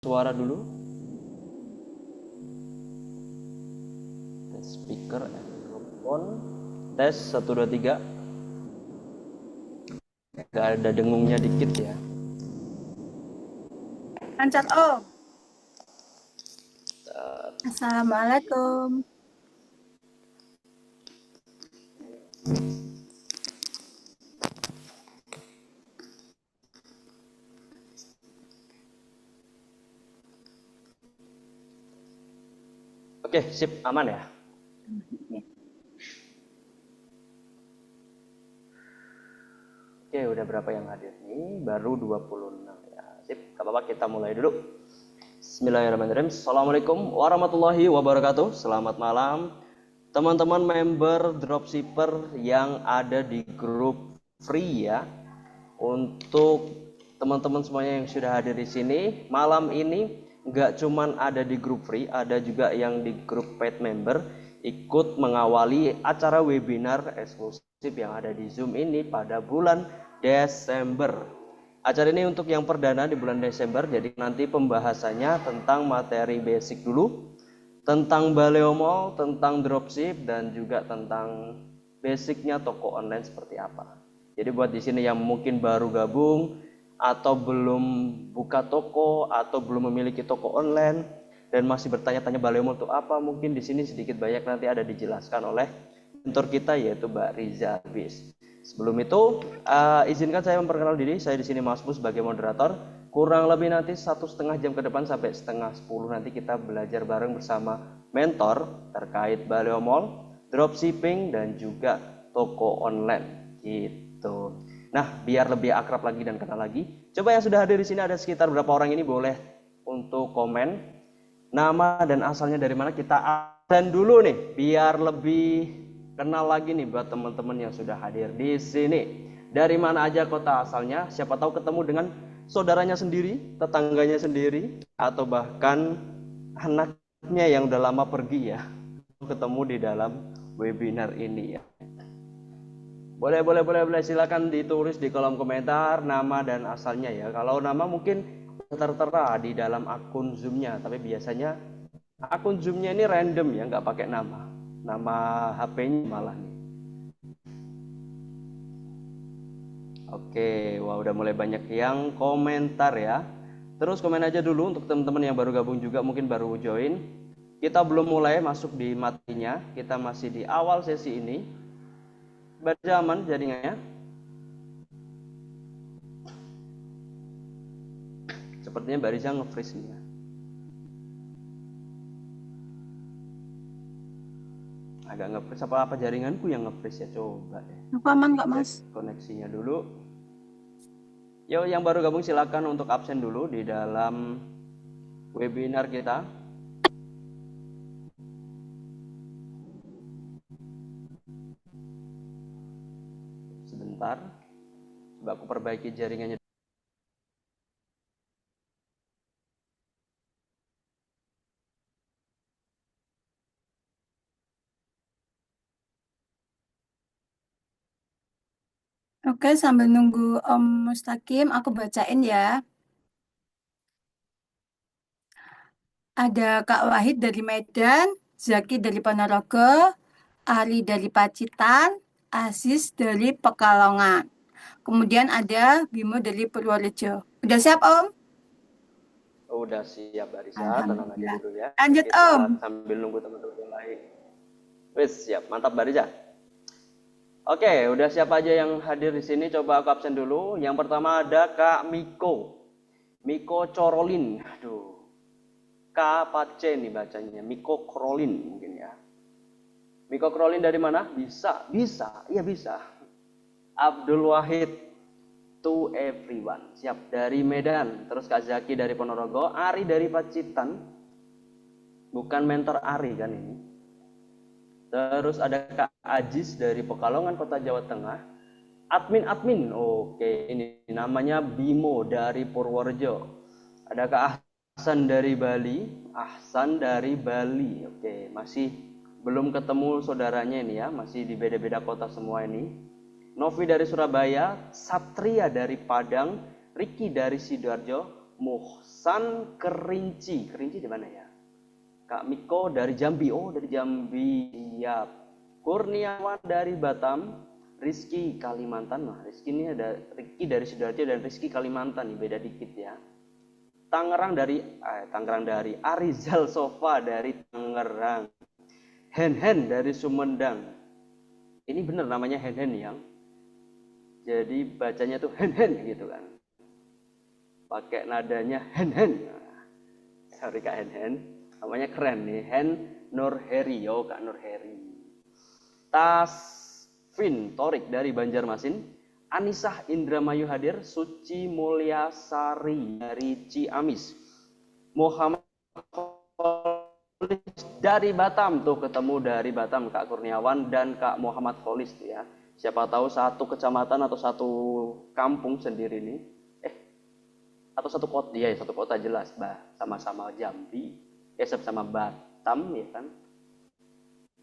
suara dulu. Tes speaker, mikrofon. Tes 1 2 3. Gak ada dengungnya dikit ya. Lancar Om. Assalamualaikum. Oke, sip, aman ya. Oke, udah berapa yang hadir nih? Baru 26 ya. Sip, gak apa-apa, kita mulai dulu. Bismillahirrahmanirrahim. Assalamualaikum warahmatullahi wabarakatuh. Selamat malam teman-teman member dropshipper yang ada di grup free ya. Untuk teman-teman semuanya yang sudah hadir di sini, malam ini nggak cuman ada di grup free, ada juga yang di grup paid member ikut mengawali acara webinar eksklusif yang ada di Zoom ini pada bulan Desember. Acara ini untuk yang perdana di bulan Desember, jadi nanti pembahasannya tentang materi basic dulu, tentang Baleo Mall, tentang dropship, dan juga tentang basicnya toko online seperti apa. Jadi buat di sini yang mungkin baru gabung atau belum buka toko atau belum memiliki toko online dan masih bertanya-tanya Baleo Mall itu apa, mungkin di sini sedikit banyak nanti ada dijelaskan oleh mentor kita yaitu Mbak Riza Bis. Sebelum itu, izinkan saya memperkenalkan diri. Saya di sini Mas Bu sebagai moderator. Kurang lebih nanti 1,5 jam ke depan sampai setengah 10 nanti kita belajar bareng bersama mentor terkait Baleo Mall, dropshipping dan juga toko online gitu. Nah, biar lebih akrab lagi dan kenal lagi, coba yang sudah hadir di sini ada sekitar berapa orang ini boleh untuk komen nama dan asalnya dari mana, kita absen dulu nih biar lebih kenal lagi nih buat teman-teman yang sudah hadir di sini. Dari mana aja kota asalnya, siapa tahu ketemu dengan saudaranya sendiri, tetangganya sendiri, atau bahkan anaknya yang udah lama pergi ya, ketemu di dalam webinar ini ya. Boleh silakan ditulis di kolom komentar nama dan asalnya ya. Kalau nama mungkin tertera di dalam akun Zoom-nya, tapi biasanya akun Zoom-nya ini random ya, nggak pakai nama HP-nya malah nih. Oke, wah udah mulai banyak yang komentar ya. Terus komen aja dulu untuk teman-teman yang baru gabung juga, mungkin baru join. Kita belum mulai masuk di materinya, kita masih di awal sesi ini. Baca aman jaringannya. Sepertinya Mbak Riza nge-freeze nih ya. Agak nge-freeze, apa jaringanku yang nge-freeze ya, coba deh. Aman kok Mas? Koneksinya dulu. Yo, yang baru gabung silakan untuk absen dulu di dalam webinar kita. Sebentar, coba aku perbaiki jaringannya. Oke, sambil nunggu Om Mustaqim, aku bacain ya. Ada Kak Wahid dari Medan, Zaki dari Ponorogo, Ari dari Pacitan, Aziz dari Pekalongan. Kemudian ada Bimo dari Purworejo. Udah siap Om? Udah siap Mbak Riza, tenang aja Alhamdulillah. dulu ya. Lanjut Kita Om. sambil nunggu teman-teman yang lain. Wes, siap, mantap Mbak Riza. Oke, udah siapa aja yang hadir di sini? Coba aku absen dulu. Yang pertama ada Kak Miko. Miko Corolin. Aduh. K apa C nih bacanya? Miko Corolin mungkin ya. Miko Corolin dari mana? Bisa. Iya bisa. Abdul Wahid to everyone. Siap, dari Medan. Terus Kak Zaki dari Ponorogo, Ari dari Pacitan. Bukan mentor Ari kan ini. Terus ada Kak Ajis dari Pekalongan, Kota Jawa Tengah. Admin. Oke, ini namanya Bimo dari Purworejo. Ada Kak Ahsan dari Bali. Oke, masih belum ketemu saudaranya ini ya, masih di beda-beda kota semua ini. Novi dari Surabaya, Satria dari Padang, Ricky dari Sidoarjo, Muhsan Kerinci. Kerinci di mana ya? Kak Miko dari Jambi. Oh, dari Jambi. Siap. Kurniawan dari Batam. Rizky Kalimantan. Nah, Rizky ini ada Rizky dari Sidoarjo dan Rizky Kalimantan nih, beda dikit ya. Tangerang dari Arizal Sofa dari Tangerang. Hen dari Sumedang. Ini bener namanya Hen yang. Jadi bacanya tuh Hen gitu kan. Pakai nadanya Hen. Sorry Kak Hen. Namanya keren nih. Hen Nur Heri. Yo Kak Nur Heri. Tasvin Torik dari Banjarmasin. Anisah Indramayu hadir. Suci Mulyasari dari Ciamis. Muhammad dari Batam. Tuh ketemu dari Batam Kak Kurniawan dan Kak Muhammad Kholis tuh ya. Siapa tahu satu kecamatan atau satu kampung sendiri nih. Atau satu kota, ya satu kota jelas, sama-sama Jambi, sama Batam ya kan.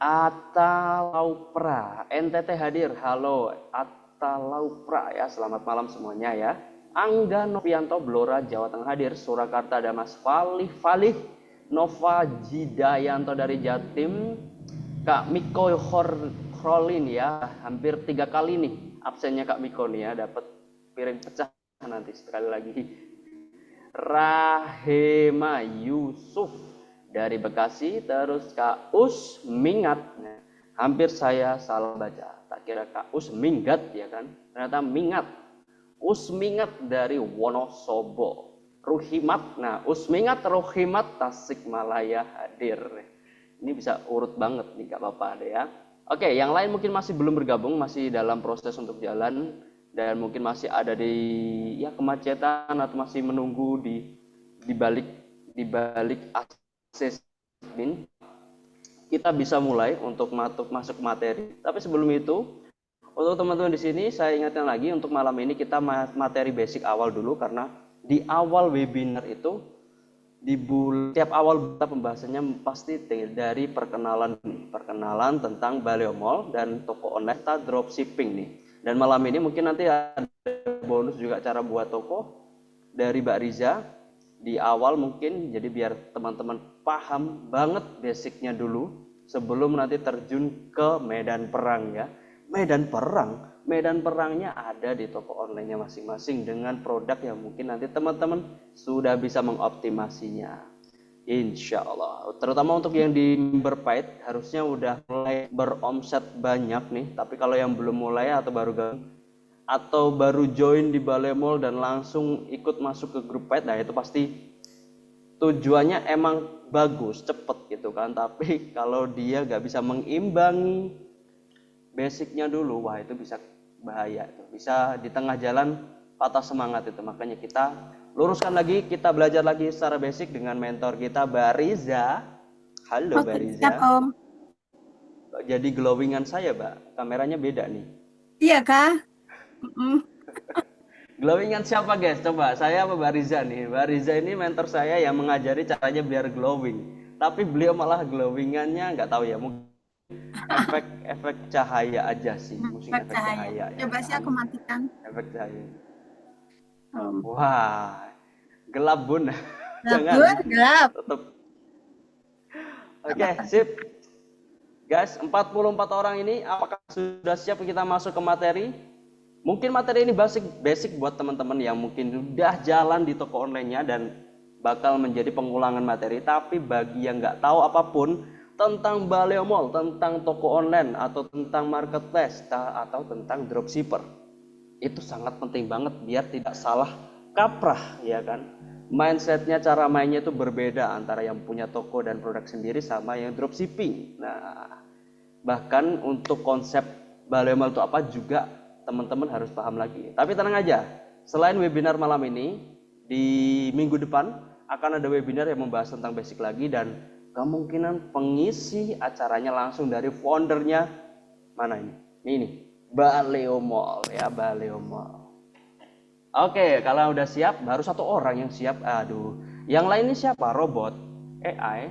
Atalaupra, NTT hadir, halo Atalaupra ya, selamat malam semuanya ya. Angga Novianto Blora Jawa Tengah hadir, Surakarta ada Mas Falih Nova Jidayanto dari Jatim, Kak Miko Krolin ya, hampir 3 kali nih absennya Kak Miko nih ya, dapat piring pecah nanti sekali lagi. Rahema Yusuf dari Bekasi, terus Kak Us Mingat. Nah, hampir saya salah baca, tak kira Kak Us Minggat ya kan, ternyata Mingat. Us Mingat dari Wonosobo. Ruhimat, nah Us Mingat Ruhimat Tasikmalaya hadir. Ini bisa urut banget nih, gak apa-apa deh ya. Oke, yang lain mungkin masih belum bergabung, masih dalam proses untuk jalan. Dan mungkin masih ada di ya kemacetan atau masih menunggu di balik akses admin. Kita bisa mulai untuk masuk materi. Tapi sebelum itu, untuk teman-teman di sini saya ingatkan lagi untuk malam ini kita materi basic awal dulu, karena di awal webinar itu tiap awal kita pembahasannya pasti dari perkenalan tentang Baleo Mall dan toko online kita dropshipping nih. Dan malam ini mungkin nanti ada bonus juga cara buat toko dari Mbak Riza di awal mungkin, jadi biar teman-teman paham banget basicnya dulu sebelum nanti terjun ke medan perang ya. Medan perangnya ada di toko online-nya masing-masing dengan produk yang mungkin nanti teman-teman sudah bisa mengoptimasinya. Insya Allah, terutama untuk yang di Memberpait harusnya udah mulai beromset banyak nih. Tapi kalau yang belum mulai atau baru join di Baleo Mall dan langsung ikut masuk ke grup Pait, nah itu pasti tujuannya emang bagus, cepet gitu kan. Tapi kalau dia gak bisa mengimbangi basicnya dulu, wah itu bisa bahaya, itu bisa di tengah jalan patah semangat itu. Makanya kita luruskan lagi, kita belajar lagi secara basic dengan mentor kita Bariza. Halo Bariza. Siap, Om. Jadi glowingan saya, Mbak. Kameranya beda nih. Iya kah? Glowingan siapa guys? Coba saya apa Bariza nih. Bariza ini mentor saya yang mengajari caranya biar glowing. Tapi beliau malah glowingannya nggak tahu ya, mungkin efek cahaya aja sih. Mungkin efek cahaya. Coba sih aku matikan. Efek cahaya. Wah, gelap bun. Jangan. Gelap. Tetap. Oke, sip. Guys, 44 orang ini apakah sudah siap kita masuk ke materi? Mungkin materi ini basic buat teman-teman yang mungkin sudah jalan di toko online-nya dan bakal menjadi pengulangan materi. Tapi bagi yang nggak tahu apapun tentang Baleo Mall, tentang toko online, atau tentang marketplace, atau tentang dropshipper, itu sangat penting banget biar tidak salah kaprah ya kan. Mindsetnya, cara mainnya itu berbeda antara yang punya toko dan produk sendiri sama yang dropshipping. Nah, bahkan untuk konsep Baleo Mall itu apa juga teman-teman harus paham lagi. Tapi tenang aja, selain webinar malam ini, di minggu depan akan ada webinar yang membahas tentang basic lagi, dan kemungkinan pengisi acaranya langsung dari foundernya. Mana ini? Ini Baleo Mall ya, Baleo Mall. Oke, kalau udah siap, baru satu orang yang siap. Aduh, yang lainnya siapa? Robot, AI.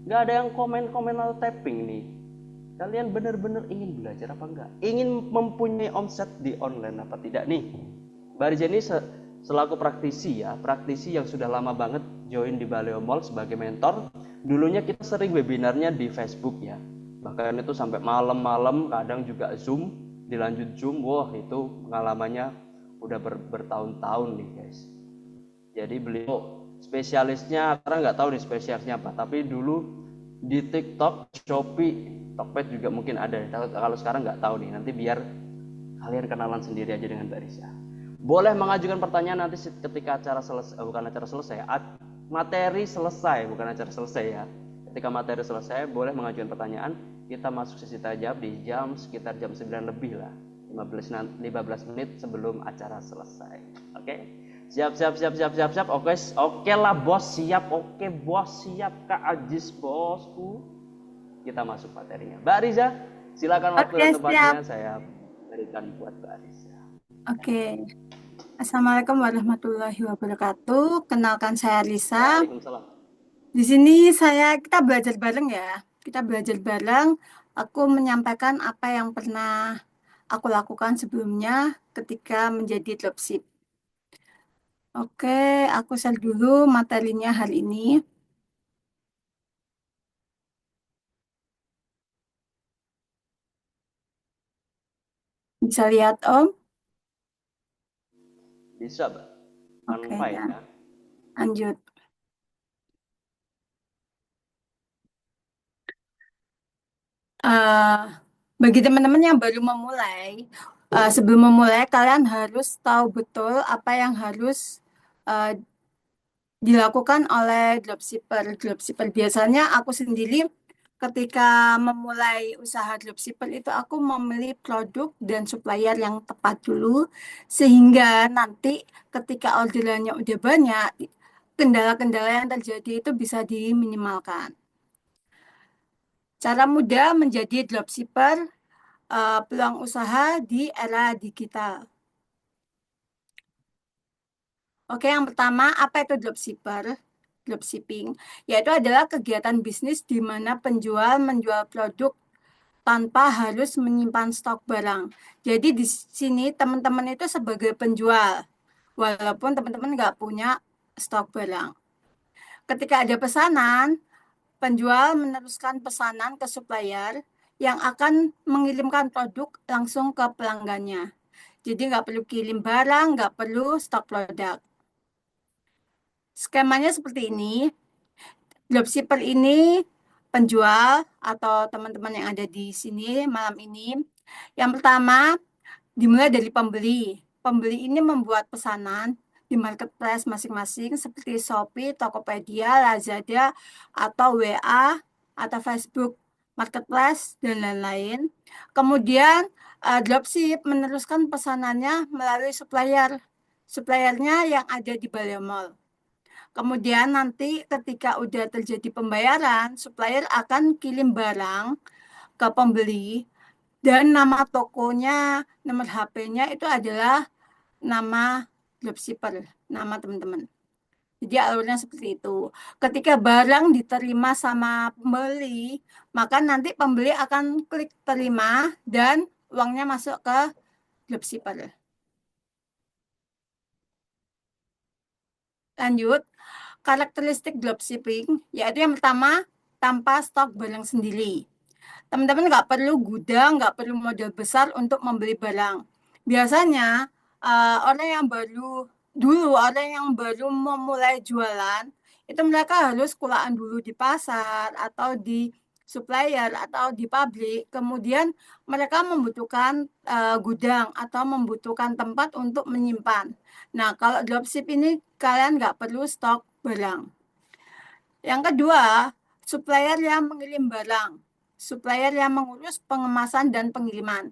Nggak ada yang komen atau tapping nih. Kalian benar-benar ingin belajar apa enggak? Ingin mempunyai omset di online apa tidak nih? Mbak Riza ini selaku praktisi ya, praktisi yang sudah lama banget join di Baleo Mall sebagai mentor. Dulunya kita sering webinarnya di Facebook ya, bahkan itu sampai malam-malam, kadang juga Zoom, dilanjut Zoom. Wah, itu pengalamannya udah bertahun-tahun nih guys. Jadi beliau spesialisnya, karena nggak tahu nih spesialisnya apa, tapi dulu di TikTok, Shopee, Tokped juga mungkin ada. Kalau sekarang nggak tahu nih, nanti biar kalian kenalan sendiri aja dengan Mbak Risa. Boleh mengajukan pertanyaan nanti ketika acara selesai, bukan acara selesai, materi selesai, bukan acara selesai ya. Ketika materi selesai, boleh mengajukan pertanyaan. Kita masuk sesi tanya jawab di jam sekitar jam 9 lebih lah, 15 menit sebelum acara selesai. Oke? Siap. Oke lah bos, siap. Oke bos, siap. Kak Ajis bosku. Kita masuk materinya. Mbak Riza, silakan waktu dan tempatnya saya berikan buat Mbak Riza. Oke. Assalamualaikum warahmatullahi wabarakatuh. Kenalkan saya Risa. Waalaikumsalam. Di sini kita belajar bareng ya. Kita belajar bareng. Aku menyampaikan apa yang pernah aku lakukan sebelumnya ketika menjadi dropship. Oke, aku share dulu materinya hari ini. Bisa lihat Om? Bisa, Mbak. Oke ya. Ya. Lanjut. Bagi teman-teman yang baru memulai, sebelum memulai kalian harus tahu betul apa yang harus uh, dilakukan oleh dropshipper. Dropshipper biasanya aku sendiri ketika memulai usaha dropshipper itu aku memilih produk dan supplier yang tepat dulu sehingga nanti ketika orderannya udah banyak, kendala-kendala yang terjadi itu bisa diminimalkan. Cara mudah menjadi dropshipper, peluang usaha di era digital. Oke, yang pertama, apa itu dropshipper? Dropshipping, yaitu adalah kegiatan bisnis di mana penjual menjual produk tanpa harus menyimpan stok barang. Jadi di sini teman-teman itu sebagai penjual, walaupun teman-teman nggak punya stok barang. Ketika ada pesanan, penjual meneruskan pesanan ke supplier yang akan mengirimkan produk langsung ke pelanggannya. Jadi nggak perlu kirim barang, nggak perlu stok produk. Skemanya seperti ini. Dropshipper ini penjual atau teman-teman yang ada di sini malam ini. Yang pertama, dimulai dari pembeli. Pembeli ini membuat pesanan di marketplace masing-masing seperti Shopee, Tokopedia, Lazada, atau WA, atau Facebook Marketplace, dan lain-lain. Kemudian, dropship meneruskan pesanannya melalui supplier. Suppliernya yang ada di Baleo Mall. Kemudian nanti ketika udah terjadi pembayaran, supplier akan kirim barang ke pembeli dan nama tokonya, nomor HP-nya itu adalah nama dropshipper, nama teman-teman. Jadi alurnya seperti itu. Ketika barang diterima sama pembeli, maka nanti pembeli akan klik terima dan uangnya masuk ke dropshipper. Lanjut, karakteristik dropshipping, yaitu yang pertama, tanpa stok barang sendiri. Teman-teman nggak perlu gudang, nggak perlu modal besar untuk membeli barang. Biasanya, orang yang orang yang baru memulai jualan, itu mereka harus kulaan dulu di pasar, atau di supplier, atau di pabrik. Kemudian mereka membutuhkan gudang, atau membutuhkan tempat untuk menyimpan. Nah, kalau dropship ini kalian nggak perlu stok barang. Yang kedua, supplier yang mengirim barang. Supplier yang mengurus pengemasan dan pengiriman.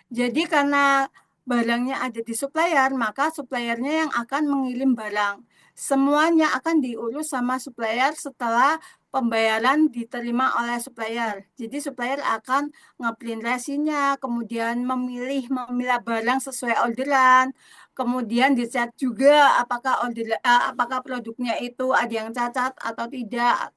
Jadi karena barangnya ada di supplier, maka suppliernya yang akan mengirim barang. Semuanya akan diurus sama supplier setelah pembayaran diterima oleh supplier. Jadi supplier akan ngeprint resinya, kemudian memilah barang sesuai orderan, kemudian dicek juga apakah produknya itu ada yang cacat atau tidak,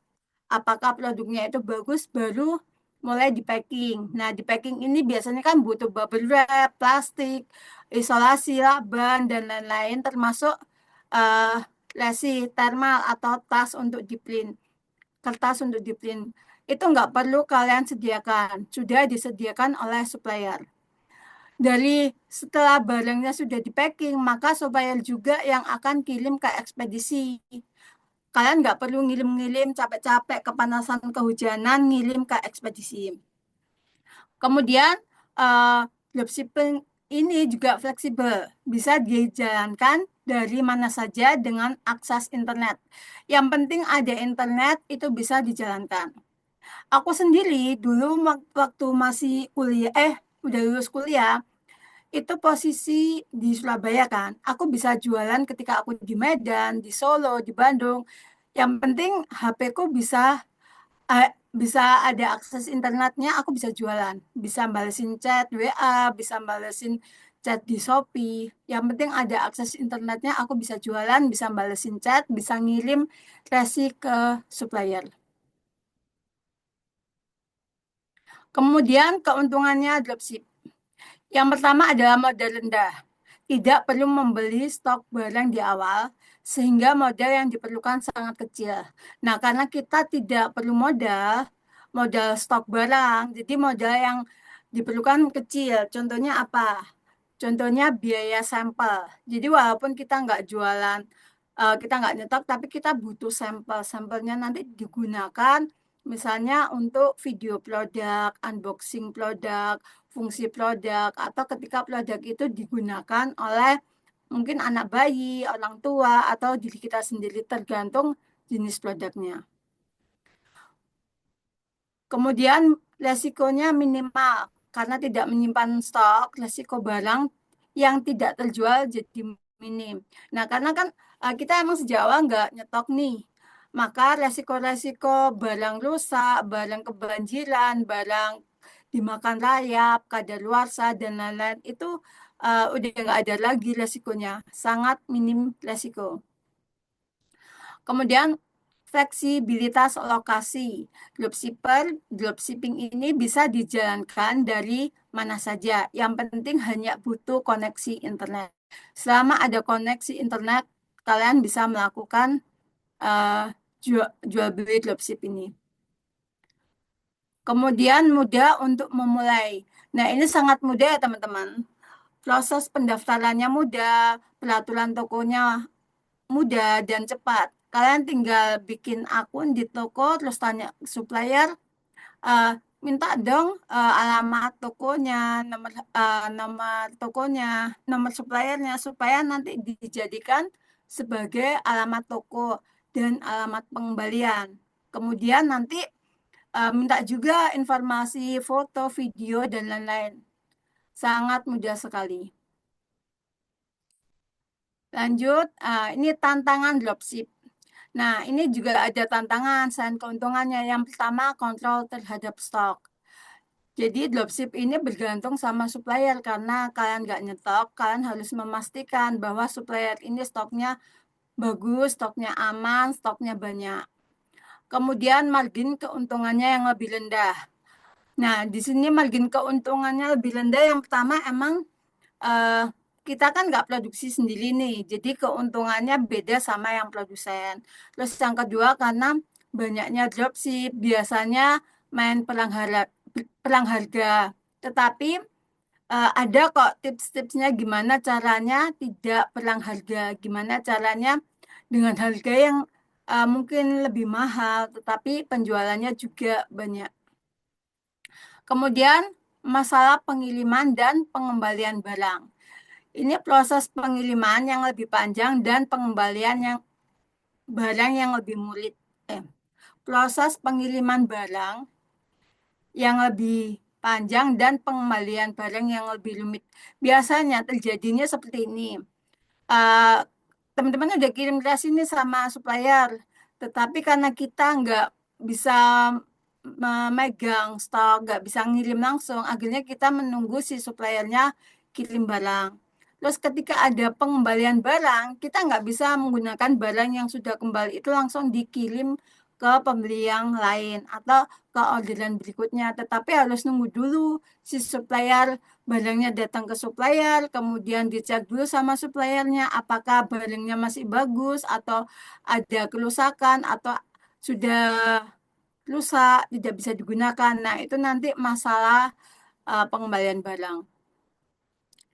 apakah produknya itu bagus, baru mulai di packing. Nah, di packing ini biasanya kan butuh bubble wrap, plastik, isolasi, lakban, dan lain-lain, termasuk eh, lesi thermal atau tas untuk diprint, kertas untuk diprint. Itu nggak perlu kalian sediakan, sudah disediakan oleh supplier. Dari setelah barangnya sudah di packing, maka supplier juga yang akan kirim ke ekspedisi. Kalian nggak perlu ngirim-ngirim capek-capek kepanasan kehujanan ngirim ke ekspedisi. Kemudian dropshipping ini juga fleksibel, bisa dijalankan dari mana saja dengan akses internet. Yang penting ada internet itu bisa dijalankan. Aku sendiri dulu waktu masih kuliah, udah lulus kuliah, itu posisi di Surabaya kan. Aku bisa jualan ketika aku di Medan, di Solo, di Bandung. Yang penting HP ku bisa ada akses internetnya, aku bisa jualan. Bisa balesin chat WA, bisa balesin chat di Shopee. Yang penting ada akses internetnya, aku bisa jualan, bisa balesin chat, bisa ngirim resi ke supplier. Kemudian keuntungannya dropship. Yang pertama adalah modal rendah. Tidak perlu membeli stok barang di awal, sehingga modal yang diperlukan sangat kecil. Nah, karena kita tidak perlu modal stok barang, jadi modal yang diperlukan kecil. Contohnya apa? Contohnya biaya sampel. Jadi walaupun kita nggak jualan, kita nggak nyetok, tapi kita butuh sampel. Sampelnya nanti digunakan misalnya untuk video produk, unboxing produk, fungsi produk, atau ketika produk itu digunakan oleh mungkin anak bayi, orang tua, atau diri kita sendiri tergantung jenis produknya. Kemudian resikonya minimal karena tidak menyimpan stok, resiko barang yang tidak terjual jadi minim. Nah, karena kan kita emang sejak awal nggak nyetok nih, maka resiko-resiko barang rusak, barang kebanjiran, barang dimakan rayap, kadaluarsa, dan lain-lain itu udah nggak ada lagi resikonya, sangat minim resiko. Kemudian fleksibilitas lokasi. Dropshipping ini bisa dijalankan dari mana saja. Yang penting hanya butuh koneksi internet. Selama ada koneksi internet, kalian bisa melakukan uh, jual beli dropship ini. Kemudian mudah untuk memulai. Nah, ini sangat mudah ya teman-teman. Proses pendaftarannya mudah, peraturan tokonya mudah dan cepat. Kalian tinggal bikin akun di toko, terus tanya supplier, eh, minta dong alamat tokonya, nomor tokonya, nomor suppliernya, supaya nanti dijadikan sebagai alamat toko dan alamat pengembalian. Kemudian nanti minta juga informasi foto, video, dan lain-lain. Sangat mudah sekali. Lanjut, ini tantangan dropship. Nah, ini juga ada tantangan selain keuntungannya. Yang pertama, kontrol terhadap stok. Jadi dropship ini bergantung sama supplier karena kalian nggak nyetok, kalian harus memastikan bahwa supplier ini stoknya bagus, stoknya aman, stoknya banyak. Kemudian margin keuntungannya yang lebih rendah. Nah, di sini margin keuntungannya lebih rendah. Yang pertama emang eh, kita kan nggak produksi sendiri nih, jadi keuntungannya beda sama yang produsen. Terus yang kedua karena banyaknya dropship, biasanya main perang harga. Tetapi ada kok tips-tipsnya gimana caranya tidak perang harga, gimana caranya dengan harga yang mungkin lebih mahal, tetapi penjualannya juga banyak. Kemudian masalah pengiriman dan pengembalian barang. Ini proses pengiriman yang lebih panjang dan pengembalian yang barang yang lebih mulit. Proses pengiriman barang yang lebih panjang dan pengembalian barang yang lebih rumit. Biasanya terjadinya seperti ini. Eh, Teman-teman udah kirim ke sini sama supplier, tetapi karena kita nggak bisa memegang stok, nggak bisa ngirim langsung, akhirnya kita menunggu si suppliernya kirim barang. Terus ketika ada pengembalian barang, kita nggak bisa menggunakan barang yang sudah kembali itu langsung dikirim ke pembeli yang lain atau ke orderan berikutnya. Tetapi harus nunggu dulu si supplier, barangnya datang ke supplier, kemudian dicek dulu sama suppliernya apakah barangnya masih bagus atau ada kerusakan atau sudah rusak, tidak bisa digunakan. Nah, itu nanti masalah pengembalian barang.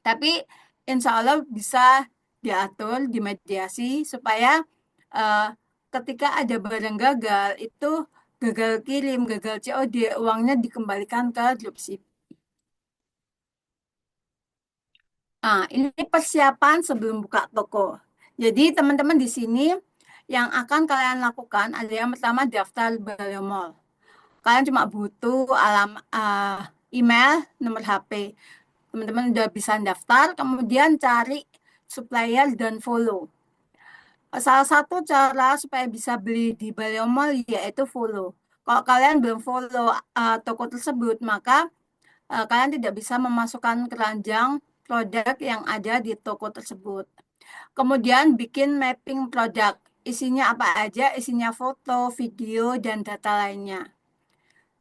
Tapi insya Allah bisa diatur, dimediasi supaya eh, ketika ada barang gagal, itu gagal kirim, gagal COD, uangnya dikembalikan ke dropship. Nah, ini persiapan sebelum buka toko. Jadi teman-teman di sini yang akan kalian lakukan ada yang pertama daftar Baleo. Kalian cuma butuh email, nomor HP. Teman-teman udah bisa daftar, kemudian cari supplier dan follow. Salah satu cara supaya bisa beli di Baleo Mall yaitu follow. Kalau kalian belum follow toko tersebut, maka kalian tidak bisa memasukkan keranjang produk yang ada di toko tersebut. Kemudian bikin mapping produk. Isinya apa aja? Isinya foto, video, dan data lainnya.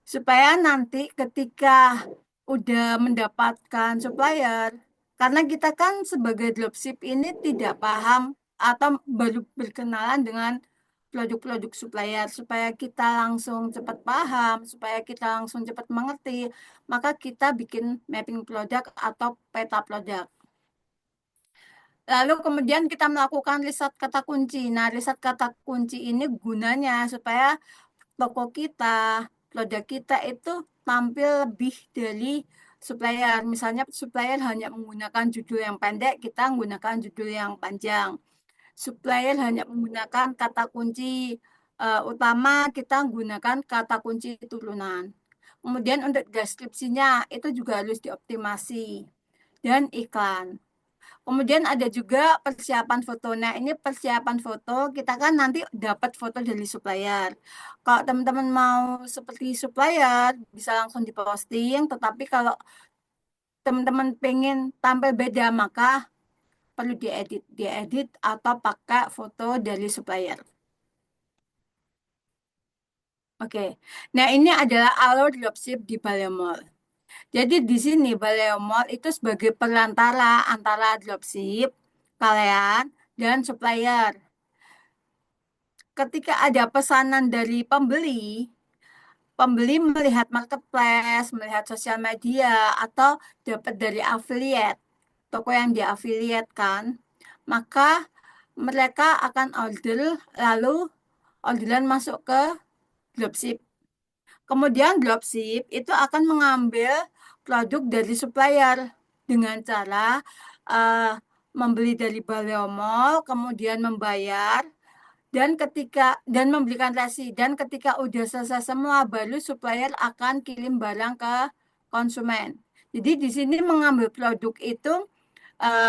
Supaya nanti ketika udah mendapatkan supplier, karena kita kan sebagai dropship ini tidak paham atau baru berkenalan dengan produk-produk supplier, supaya kita langsung cepat paham, supaya kita langsung cepat mengerti, maka kita bikin mapping produk atau peta produk. Lalu kemudian kita melakukan riset kata kunci. Nah, riset kata kunci ini gunanya supaya toko kita, produk kita itu tampil lebih dari supplier. Misalnya supplier hanya menggunakan judul yang pendek, kita menggunakan judul yang panjang. Supplier hanya menggunakan kata kunci utama, kita menggunakan kata kunci turunan. Kemudian untuk deskripsinya itu juga harus dioptimasi dan iklan. Kemudian ada juga persiapan foto. Nah, ini persiapan foto, kita kan nanti dapat foto dari supplier. Kalau teman-teman mau seperti supplier, bisa langsung diposting. Tetapi kalau teman-teman pengen tampil beda, maka perlu diedit. Diedit atau pakai foto dari supplier. Oke. Nah, ini adalah alur dropship di Baleo Mall. Jadi di sini Baleo Mall itu sebagai perantara antara dropship kalian dan supplier. Ketika ada pesanan dari pembeli, pembeli melihat marketplace, melihat sosial media, atau dapat dari affiliate, toko yang diafiliatkan, maka mereka akan order, lalu orderan masuk ke dropship. Kemudian dropship itu akan mengambil produk dari supplier dengan cara uh, membeli dari Baleo Mall, kemudian membayar, dan memberikan resi, dan ketika udah selesai semua baru supplier akan kirim barang ke konsumen. Jadi di sini mengambil produk itu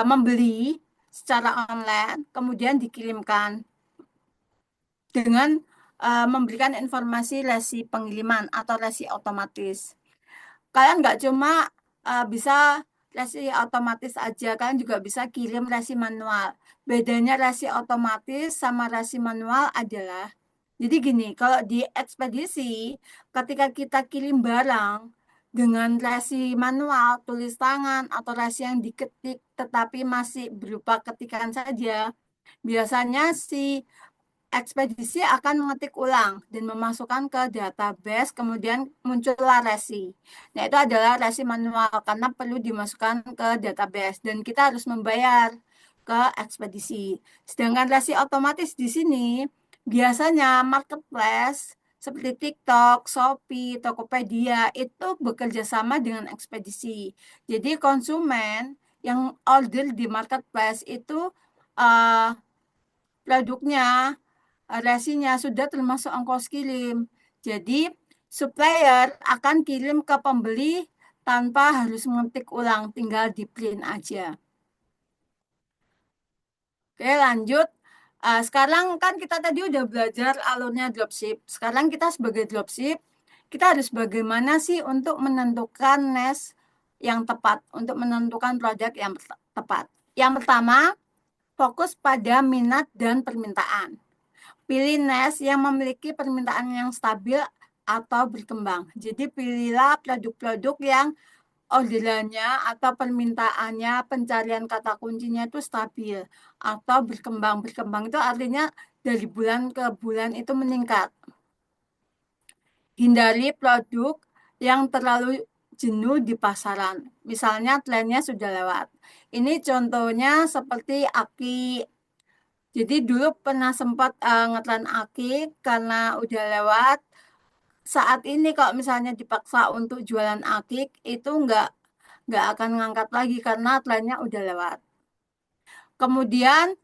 membeli secara online kemudian dikirimkan dengan memberikan informasi resi pengiriman atau resi otomatis. Kalian nggak cuma bisa resi otomatis aja, kalian juga bisa kirim resi manual. Bedanya resi otomatis sama resi manual adalah, jadi gini, kalau di ekspedisi, ketika kita kirim barang dengan resi manual, tulis tangan, atau resi yang diketik tetapi masih berupa ketikan saja, biasanya si ekspedisi akan mengetik ulang dan memasukkan ke database, kemudian muncullah resi. Nah, itu adalah resi manual karena perlu dimasukkan ke database dan kita harus membayar ke ekspedisi. Sedangkan resi otomatis di sini biasanya marketplace seperti TikTok, Shopee, Tokopedia itu bekerja sama dengan ekspedisi. Jadi konsumen yang order di marketplace itu uh, produknya, resinya sudah termasuk ongkos kirim. Jadi, supplier akan kirim ke pembeli tanpa harus mengetik ulang, tinggal di print aja. Oke, lanjut. Sekarang kan kita tadi udah belajar alurnya dropship. Sekarang kita sebagai dropship, kita harus bagaimana sih untuk menentukan niche yang tepat, untuk menentukan produk yang tepat. Yang pertama, fokus pada minat dan permintaan. Pilih niche yang memiliki permintaan yang stabil atau berkembang. Jadi pilihlah produk-produk yang orderannya atau permintaannya, pencarian kata kuncinya itu stabil atau berkembang. Berkembang itu artinya dari bulan ke bulan itu meningkat. Hindari produk yang terlalu jenuh di pasaran. Misalnya trennya sudah lewat. Ini contohnya seperti aki. Jadi dulu pernah sempat ngetren aki karena udah lewat. Saat ini kalau misalnya dipaksa untuk jualan akik itu nggak akan ngangkat lagi karena trennya udah lewat. Kemudian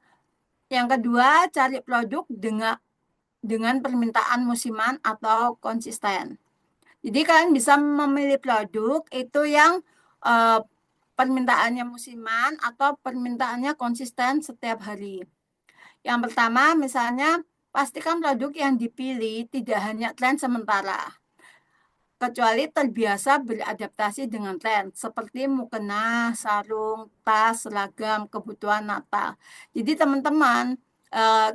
yang kedua, cari produk dengan permintaan musiman atau konsisten. Jadi kalian bisa memilih produk itu yang eh, permintaannya musiman atau permintaannya konsisten setiap hari. Yang pertama, misalnya pastikan produk yang dipilih tidak hanya tren sementara, kecuali terbiasa beradaptasi dengan tren seperti mukena, sarung, tas, seragam, kebutuhan Natal. Jadi teman-teman, eh,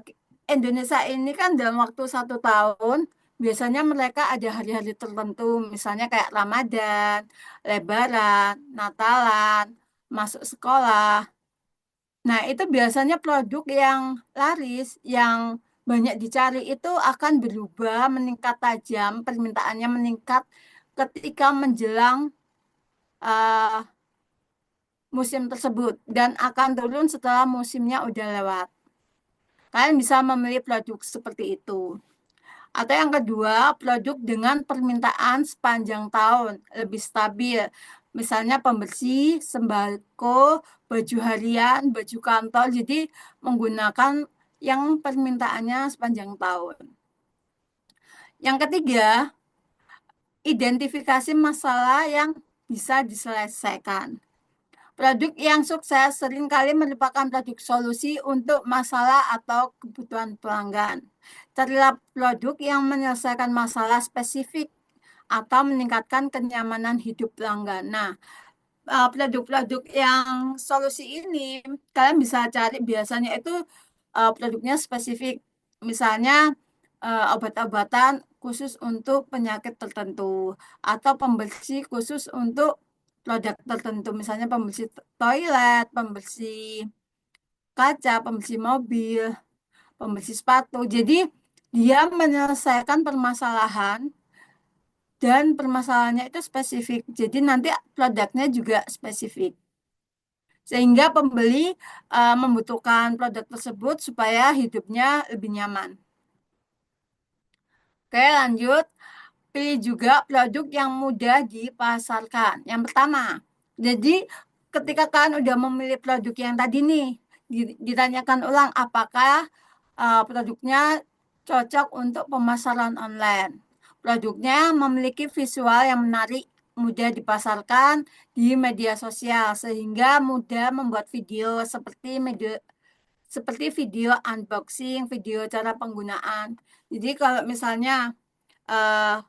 Indonesia ini kan dalam waktu 1 tahun biasanya mereka ada hari-hari tertentu, misalnya kayak Ramadan, Lebaran, Natalan, masuk sekolah. Nah, itu biasanya produk yang laris, yang banyak dicari itu akan berubah, meningkat tajam, permintaannya meningkat ketika menjelang uh, musim tersebut dan akan turun setelah musimnya udah lewat. Kalian bisa memilih produk seperti itu. Atau yang kedua, produk dengan permintaan sepanjang tahun, lebih stabil. Misalnya pembersih, sembako, baju harian, baju kantor. Jadi menggunakan yang permintaannya sepanjang tahun. Yang ketiga, identifikasi masalah yang bisa diselesaikan. Produk yang sukses seringkali merupakan produk solusi untuk masalah atau kebutuhan pelanggan. Carilah produk yang menyelesaikan masalah spesifik atau meningkatkan kenyamanan hidup pelanggan. Nah, produk-produk yang solusi ini kalian bisa cari biasanya itu produknya spesifik. Misalnya obat-obatan khusus untuk penyakit tertentu atau pembersih khusus untuk produk tertentu. Misalnya pembersih toilet, pembersih kaca, pembersih mobil, pembersih sepatu. Jadi dia menyelesaikan permasalahan dan permasalahannya itu spesifik. Jadi nanti produknya juga spesifik. Sehingga pembeli membutuhkan produk tersebut supaya hidupnya lebih nyaman. Oke, lanjut. Pilih juga produk yang mudah dipasarkan. Yang pertama, jadi ketika kalian udah memilih produk yang tadi nih, ditanyakan ulang apakah produknya cocok untuk pemasaran online. Produknya memiliki visual yang menarik, mudah dipasarkan di media sosial sehingga mudah membuat video seperti video unboxing, video cara penggunaan. Jadi kalau misalnya eh,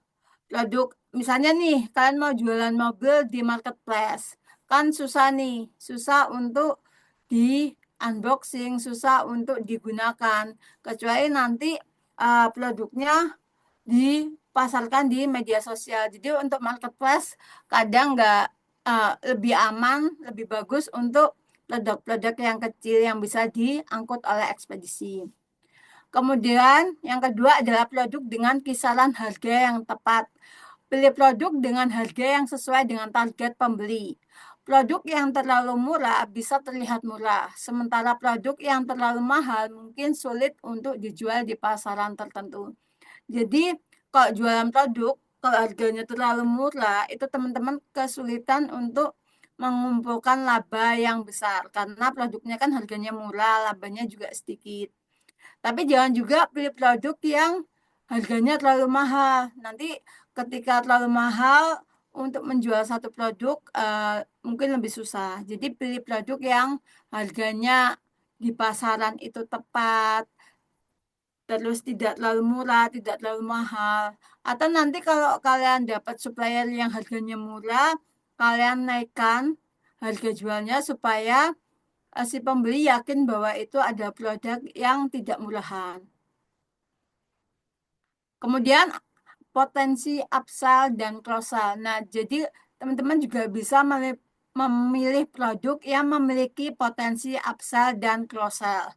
produk, misalnya nih kalian mau jualan mobil di marketplace, kan susah nih, susah untuk di unboxing, susah untuk digunakan, kecuali nanti produknya dipasarkan di media sosial. Jadi untuk marketplace kadang nggak lebih aman, lebih bagus untuk produk-produk yang kecil yang bisa diangkut oleh ekspedisi. Kemudian yang kedua adalah produk dengan kisaran harga yang tepat. Pilih produk dengan harga yang sesuai dengan target pembeli. Produk yang terlalu murah bisa terlihat murah, sementara produk yang terlalu mahal mungkin sulit untuk dijual di pasaran tertentu. Jadi, kalau jualan produk, kalau harganya terlalu murah, itu teman-teman kesulitan untuk mengumpulkan laba yang besar karena produknya kan harganya murah, labanya juga sedikit. Tapi jangan juga pilih produk yang harganya terlalu mahal. Nanti ketika terlalu mahal untuk menjual satu produk mungkin lebih susah. Jadi pilih produk yang harganya di pasaran itu tepat, terus tidak terlalu murah, tidak terlalu mahal. Atau nanti kalau kalian dapat supplier yang harganya murah, kalian naikkan harga jualnya supaya si pembeli yakin bahwa itu ada produk yang tidak murahan. Kemudian potensi upsell dan cross-sell. Nah, jadi teman-teman juga bisa memilih produk yang memiliki potensi upsell dan cross-sell.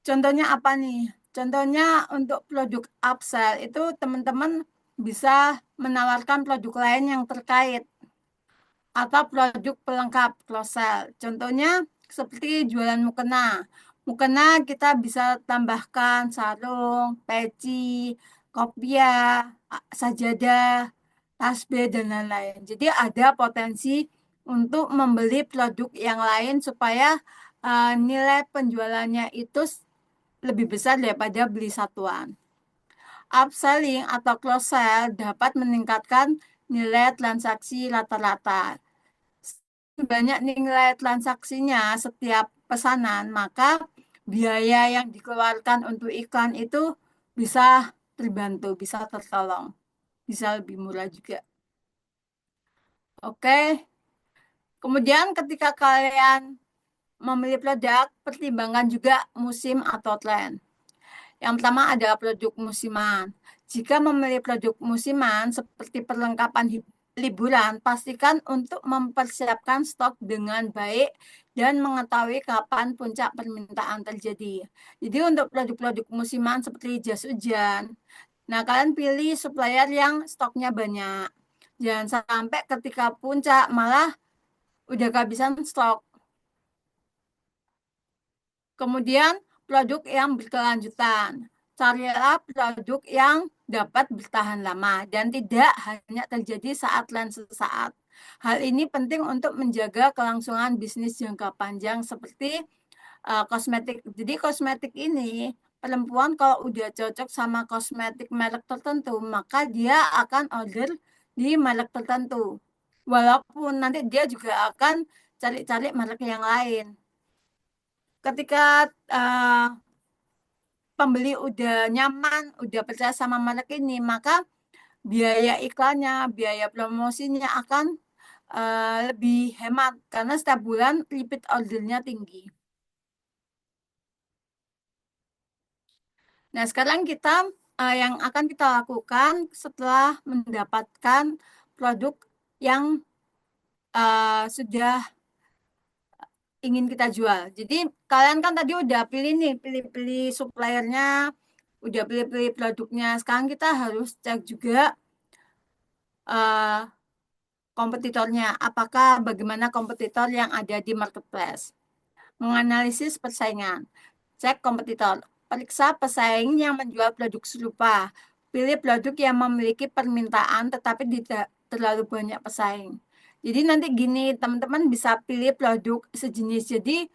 Contohnya apa nih? Contohnya untuk produk upsell itu teman-teman bisa menawarkan produk lain yang terkait atau produk pelengkap cross-sell. Contohnya seperti jualan mukena. Mukena kita bisa tambahkan sarung, peci, kopiah, sajadah, tasbih, dan lain-lain. Jadi ada potensi untuk membeli produk yang lain supaya nilai penjualannya itu lebih besar daripada beli satuan. Upselling atau cross-sell dapat meningkatkan nilai transaksi rata-rata. Banyak nilai transaksinya setiap pesanan, maka biaya yang dikeluarkan untuk iklan itu bisa terbantu, bisa tertolong, bisa lebih murah juga. Oke, kemudian ketika kalian memilih produk, pertimbangkan juga musim atau tren. Yang pertama adalah produk musiman. Jika memilih produk musiman seperti perlengkapan liburan, pastikan untuk mempersiapkan stok dengan baik dan mengetahui kapan puncak permintaan terjadi. Jadi untuk produk-produk musiman seperti jas hujan, nah kalian pilih supplier yang stoknya banyak. Jangan sampai ketika puncak malah udah kehabisan stok. Kemudian produk yang berkelanjutan. Carilah produk yang dapat bertahan lama dan tidak hanya terjadi saat dan sesaat. Hal ini penting untuk menjaga kelangsungan bisnis jangka panjang seperti kosmetik. Jadi kosmetik ini perempuan kalau udah cocok sama kosmetik merek tertentu, maka dia akan order di merek tertentu. Walaupun nanti dia juga akan cari-cari merek yang lain. Ketika pembeli udah nyaman, udah percaya sama merek ini, maka biaya iklannya, biaya promosinya akan lebih hemat karena setiap bulan repeat ordernya tinggi. Nah, sekarang kita yang akan kita lakukan setelah mendapatkan produk yang sudah ingin kita jual. Jadi kalian kan tadi udah pilih nih, pilih-pilih suppliernya, udah pilih-pilih produknya. Sekarang kita harus cek juga eh, kompetitornya. Apakah bagaimana kompetitor yang ada di marketplace. Menganalisis persaingan. Cek kompetitor. Periksa pesaing yang menjual produk serupa. Pilih produk yang memiliki permintaan tetapi tidak terlalu banyak pesaing. Jadi nanti gini, teman-teman bisa pilih produk sejenis. Jadi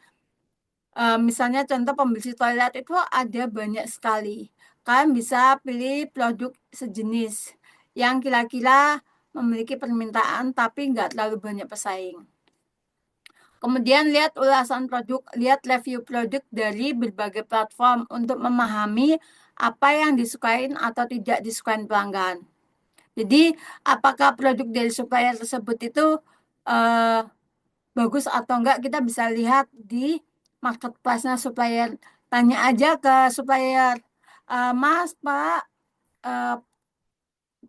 misalnya contoh pembersih toilet itu ada banyak sekali. Kalian bisa pilih produk sejenis yang kira-kira memiliki permintaan tapi nggak terlalu banyak pesaing. Kemudian lihat ulasan produk, lihat review produk dari berbagai platform untuk memahami apa yang disukain atau tidak disukain pelanggan. Jadi apakah produk dari supplier tersebut itu eh, bagus atau enggak kita bisa lihat di marketplace-nya supplier. Tanya aja ke supplier, Mas, Pak, eh,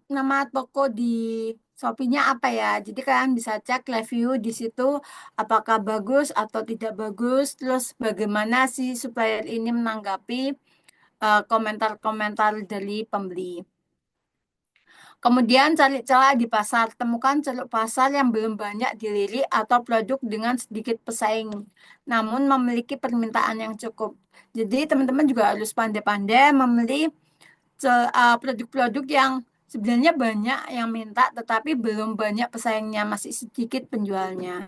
nama toko di Shopee-nya apa ya? Jadi kalian bisa cek review di situ apakah bagus atau tidak bagus, terus bagaimana si supplier ini menanggapi komentar-komentar dari pembeli. Kemudian cari celah di pasar, temukan ceruk pasar yang belum banyak dilirik atau produk dengan sedikit pesaing, namun memiliki permintaan yang cukup. Jadi teman-teman juga harus pandai-pandai memilih produk-produk yang sebenarnya banyak yang minta, tetapi belum banyak pesaingnya, masih sedikit penjualnya.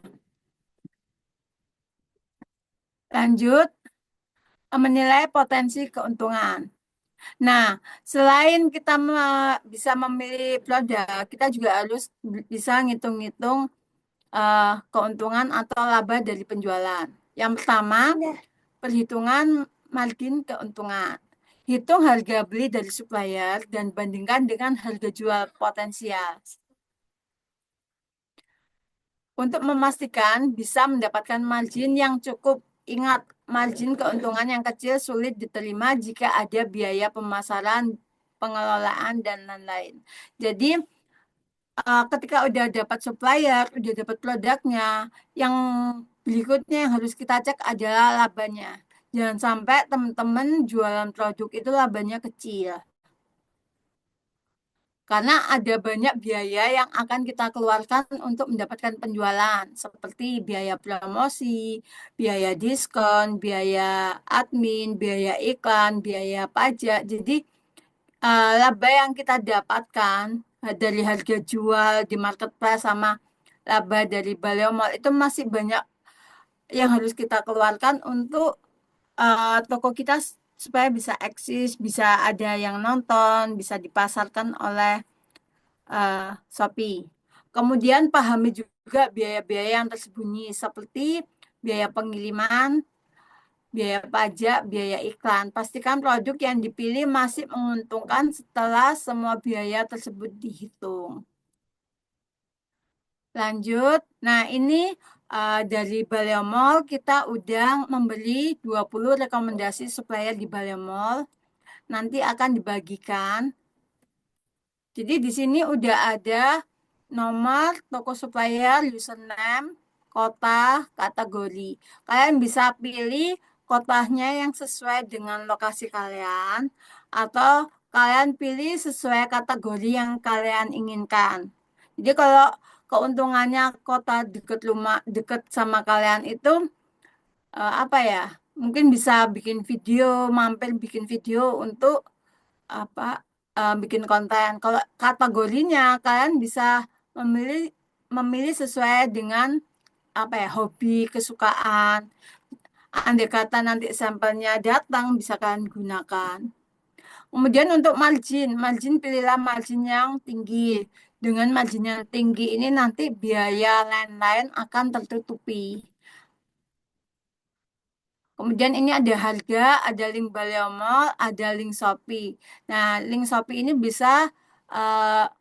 Lanjut, menilai potensi keuntungan. Nah, selain kita bisa memilih produk, kita juga harus bisa ngitung-ngitung keuntungan atau laba dari penjualan. Yang pertama, perhitungan margin keuntungan. Hitung harga beli dari supplier dan bandingkan dengan harga jual potensial. Untuk memastikan bisa mendapatkan margin yang cukup. Ingat, margin keuntungan yang kecil sulit diterima jika ada biaya pemasaran pengelolaan, dan lain-lain. Jadi, ketika udah dapat supplier, udah dapat produknya, yang berikutnya yang harus kita cek adalah labanya. Jangan sampai teman-teman jualan produk itu labanya kecil. Karena ada banyak biaya yang akan kita keluarkan untuk mendapatkan penjualan, seperti biaya promosi, biaya diskon, biaya admin, biaya iklan, biaya pajak. Jadi, laba yang kita dapatkan dari harga jual di marketplace sama laba dari Baleo Mall itu masih banyak yang harus kita keluarkan untuk toko kita supaya bisa eksis, bisa ada yang nonton, bisa dipasarkan oleh Shopee. Kemudian pahami juga biaya-biaya yang tersembunyi seperti biaya pengiriman, biaya pajak, biaya iklan. Pastikan produk yang dipilih masih menguntungkan setelah semua biaya tersebut dihitung. Lanjut. Nah, ini dari Baleo Mall kita udah membeli 20 rekomendasi supplier di Baleo Mall. Nanti akan dibagikan. Jadi di sini udah ada nomor toko supplier, username, kota, kategori. Kalian bisa pilih kotanya yang sesuai dengan lokasi kalian atau kalian pilih sesuai kategori yang kalian inginkan. Jadi kalau keuntungannya kota dekat rumah, dekat sama kalian itu apa ya? Mungkin bisa bikin video, mampir bikin video untuk apa bikin konten. Kalau kategorinya kalian bisa memilih memilih sesuai dengan apa ya hobi, kesukaan. Andai kata nanti sampelnya datang bisa kalian gunakan. Kemudian untuk margin, margin pilihlah margin yang tinggi. Dengan margin yang tinggi ini nanti biaya lain-lain akan tertutupi. Kemudian ini ada harga, ada link Baleo Mall, ada link Shopee. Nah, link Shopee ini bisa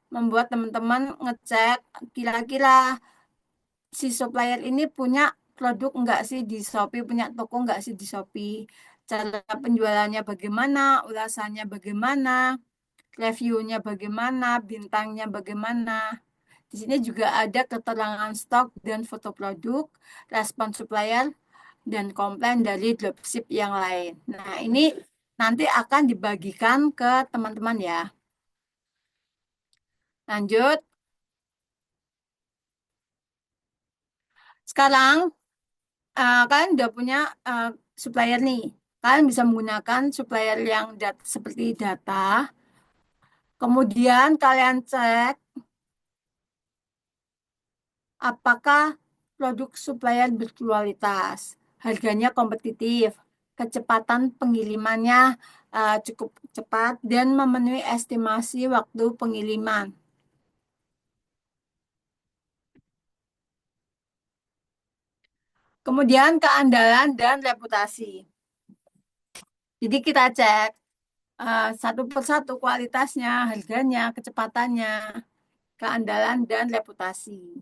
membuat teman-teman ngecek kira-kira si supplier ini punya produk enggak sih di Shopee, punya toko enggak sih di Shopee. Cara penjualannya bagaimana, ulasannya bagaimana, reviewnya bagaimana, bintangnya bagaimana. Di sini juga ada keterangan stok dan foto produk, respon supplier, dan komplain dari dropship yang lain. Nah, ini nanti akan dibagikan ke teman-teman ya. Lanjut. Sekarang kalian udah punya supplier nih. Kalian bisa menggunakan supplier yang seperti data. Kemudian kalian cek apakah produk supplier berkualitas, harganya kompetitif, kecepatan pengirimannya cukup cepat, dan memenuhi estimasi waktu pengiriman. Kemudian keandalan dan reputasi. Jadi kita cek satu persatu kualitasnya, harganya, kecepatannya, keandalan dan reputasi.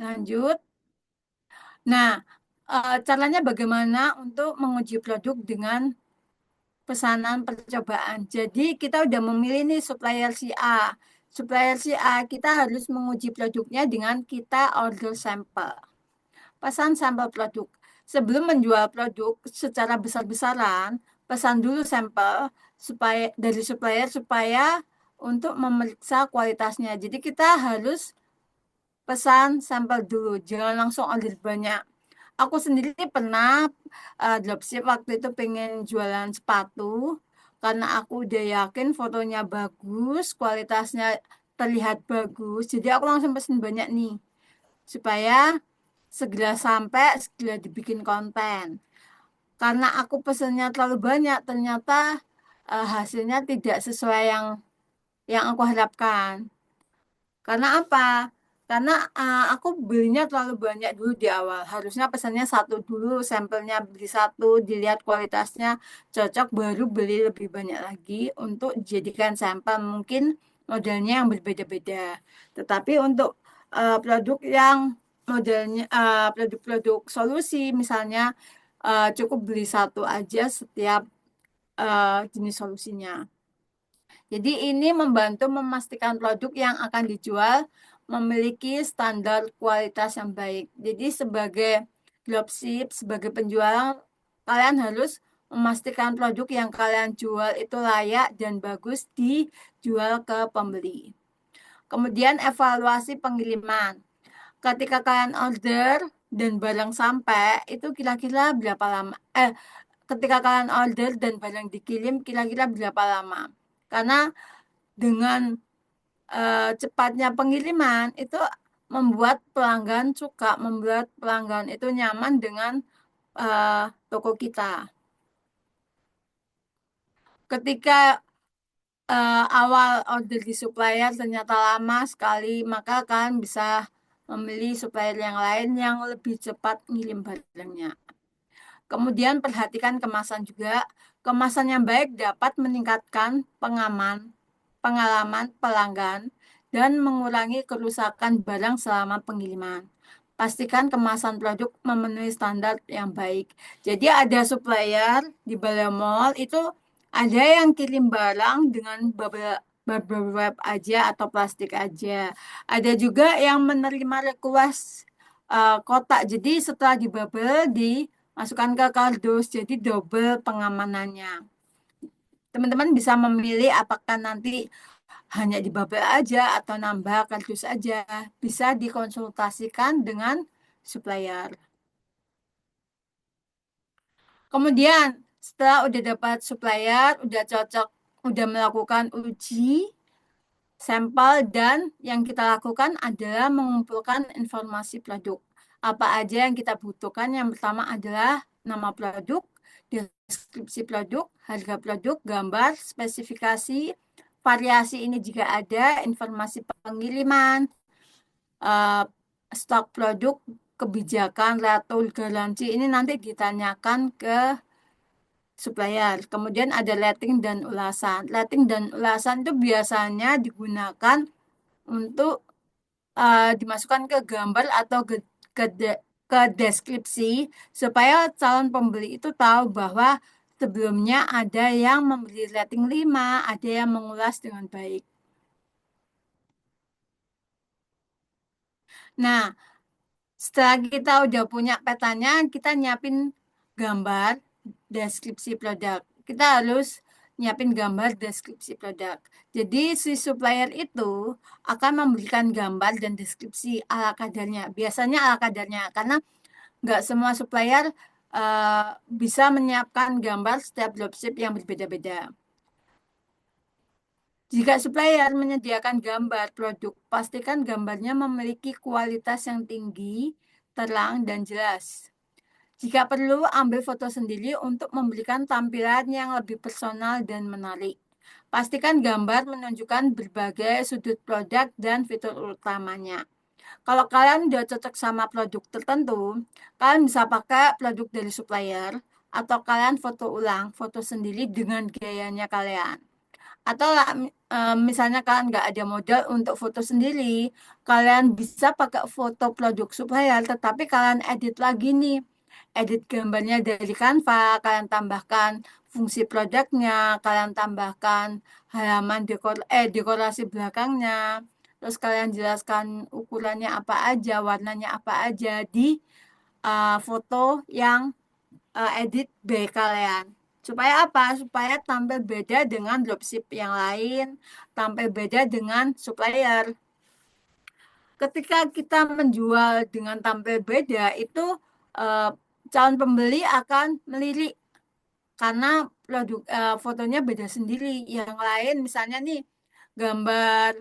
Lanjut. Nah, caranya bagaimana untuk menguji produk dengan pesanan percobaan. Jadi kita udah memilih nih supplier si A. Supplier si A kita harus menguji produknya dengan kita order sampel. Pesan sampel produk. Sebelum menjual produk secara besar-besaran, pesan dulu sampel supaya dari supplier supaya untuk memeriksa kualitasnya. Jadi kita harus pesan sampel dulu, jangan langsung order banyak. Aku sendiri pernah dropship waktu itu pengen jualan sepatu karena aku udah yakin fotonya bagus, kualitasnya terlihat bagus. Jadi aku langsung pesen banyak nih supaya segera sampai, segera dibikin konten. Karena aku pesennya terlalu banyak, ternyata hasilnya tidak sesuai yang aku harapkan. Karena apa? Karena aku belinya terlalu banyak dulu di awal. Harusnya pesannya satu dulu, sampelnya beli satu, dilihat kualitasnya cocok, baru beli lebih banyak lagi untuk dijadikan sampel. Mungkin modelnya yang berbeda-beda. Tetapi untuk produk yang modelnya produk-produk solusi, misalnya cukup beli satu aja setiap jenis solusinya. Jadi ini membantu memastikan produk yang akan dijual memiliki standar kualitas yang baik. Jadi sebagai dropship, sebagai penjual, kalian harus memastikan produk yang kalian jual itu layak dan bagus dijual ke pembeli. Kemudian evaluasi pengiriman. Ketika kalian order dan barang sampai, itu kira-kira berapa lama? Ketika kalian order dan barang dikirim, kira-kira berapa lama? Karena dengan cepatnya pengiriman itu membuat pelanggan suka, membuat pelanggan itu nyaman dengan toko kita. Ketika awal order di supplier ternyata lama sekali, maka kalian bisa memilih supplier yang lain yang lebih cepat ngirim barangnya. Kemudian perhatikan kemasan juga. Kemasan yang baik dapat meningkatkan pengalaman pelanggan dan mengurangi kerusakan barang selama pengiriman. Pastikan kemasan produk memenuhi standar yang baik. Jadi ada supplier di Balai Mall itu ada yang kirim barang dengan bubble wrap aja atau plastik aja. Ada juga yang menerima request kotak. Jadi setelah di bubble dimasukkan ke kardus, jadi double pengamanannya. Teman-teman bisa memilih apakah nanti hanya di bubble aja atau nambah kardus aja. Bisa dikonsultasikan dengan supplier. Kemudian setelah udah dapat supplier, udah cocok, udah melakukan uji sampel dan yang kita lakukan adalah mengumpulkan informasi produk. Apa aja yang kita butuhkan? Yang pertama adalah nama produk, deskripsi produk, harga produk, gambar, spesifikasi, variasi ini jika ada, informasi pengiriman, eh, stok produk, kebijakan, retur, garansi ini nanti ditanyakan ke supplier. Kemudian ada rating dan ulasan. Rating dan ulasan itu biasanya digunakan untuk dimasukkan ke gambar atau ke deskripsi supaya calon pembeli itu tahu bahwa sebelumnya ada yang memberi rating 5, ada yang mengulas dengan baik. Nah, setelah kita udah punya petanya, kita nyiapin gambar deskripsi produk. Kita harus nyiapin gambar deskripsi produk. Jadi si supplier itu akan memberikan gambar dan deskripsi ala kadarnya. Biasanya ala kadarnya karena nggak semua supplier bisa menyiapkan gambar setiap dropship yang berbeda-beda. Jika supplier menyediakan gambar produk, pastikan gambarnya memiliki kualitas yang tinggi, terang, dan jelas. Jika perlu, ambil foto sendiri untuk memberikan tampilan yang lebih personal dan menarik. Pastikan gambar menunjukkan berbagai sudut produk dan fitur utamanya. Kalau kalian udah cocok sama produk tertentu, kalian bisa pakai produk dari supplier, atau kalian foto ulang, foto sendiri dengan gayanya kalian. Atau misalnya kalian nggak ada modal untuk foto sendiri, kalian bisa pakai foto produk supplier, tetapi kalian edit lagi nih. Edit gambarnya dari Canva, kalian tambahkan fungsi produknya, kalian tambahkan halaman dekorasi belakangnya, terus kalian jelaskan ukurannya apa aja, warnanya apa aja di foto yang edit by kalian. Supaya apa? Supaya tampil beda dengan dropship yang lain, tampil beda dengan supplier. Ketika kita menjual dengan tampil beda, itu eh, calon pembeli akan melirik karena produk fotonya beda sendiri. Yang lain misalnya nih gambar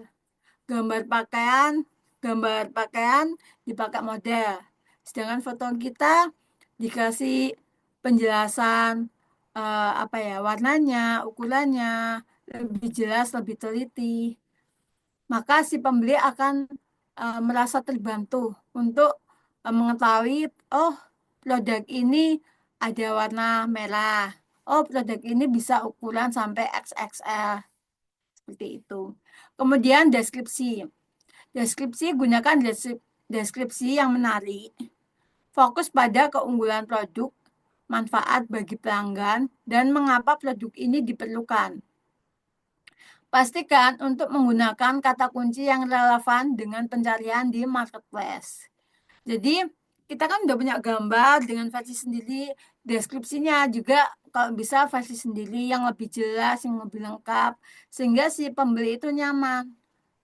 gambar pakaian, gambar pakaian dipakai model. Sedangkan foto kita dikasih penjelasan apa ya, warnanya, ukurannya lebih jelas, lebih teliti. Maka si pembeli akan merasa terbantu untuk mengetahui, oh produk ini ada warna merah. Oh, produk ini bisa ukuran sampai XXL. Seperti itu. Kemudian deskripsi. Deskripsi gunakan deskripsi yang menarik. Fokus pada keunggulan produk, manfaat bagi pelanggan, dan mengapa produk ini diperlukan. Pastikan untuk menggunakan kata kunci yang relevan dengan pencarian di marketplace. Jadi kita kan udah punya gambar dengan versi sendiri, deskripsinya juga kalau bisa versi sendiri yang lebih jelas, yang lebih lengkap, sehingga si pembeli itu nyaman.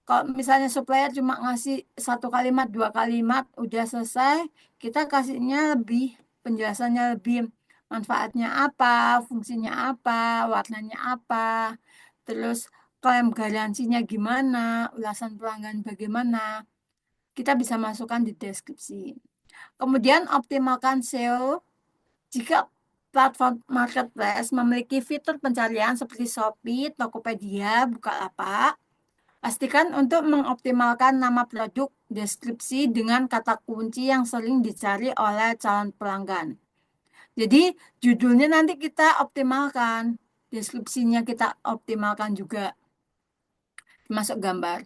Kalau misalnya supplier cuma ngasih satu kalimat, dua kalimat, udah selesai, kita kasihnya lebih, penjelasannya lebih, manfaatnya apa, fungsinya apa, warnanya apa, terus klaim garansinya gimana, ulasan pelanggan bagaimana, kita bisa masukkan di deskripsi. Kemudian optimalkan SEO. Jika platform marketplace memiliki fitur pencarian seperti Shopee, Tokopedia, Bukalapak, pastikan untuk mengoptimalkan nama produk, deskripsi dengan kata kunci yang sering dicari oleh calon pelanggan. Jadi judulnya nanti kita optimalkan, deskripsinya kita optimalkan juga, masuk gambar.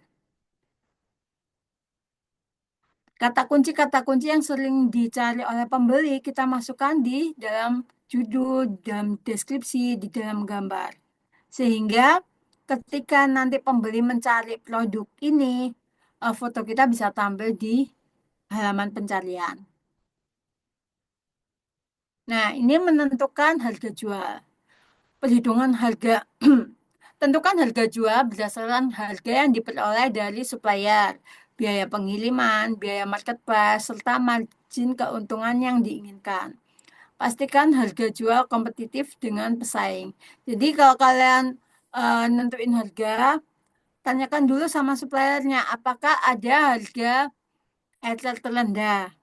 Kata kunci yang sering dicari oleh pembeli kita masukkan di dalam judul, dalam deskripsi, di dalam gambar. Sehingga ketika nanti pembeli mencari produk ini, foto kita bisa tampil di halaman pencarian. Nah, ini menentukan harga jual. Perhitungan harga. Tentukan harga jual berdasarkan harga yang diperoleh dari supplier, biaya pengiriman, biaya marketplace, serta margin keuntungan yang diinginkan. Pastikan harga jual kompetitif dengan pesaing. Jadi kalau kalian nentuin harga, tanyakan dulu sama suppliernya, apakah ada harga ecer terendah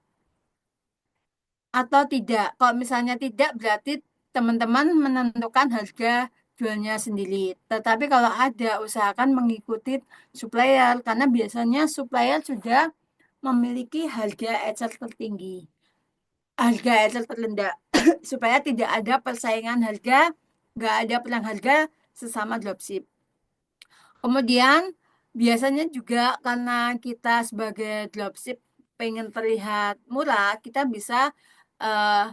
atau tidak. Kalau misalnya tidak, berarti teman-teman menentukan harga jualnya sendiri. Tetapi kalau ada, usahakan mengikuti supplier karena biasanya supplier sudah memiliki harga ecer tertinggi, harga ecer terendah, supaya tidak ada persaingan harga, nggak ada perang harga sesama dropship. Kemudian biasanya juga karena kita sebagai dropship pengen terlihat murah, kita bisa eh,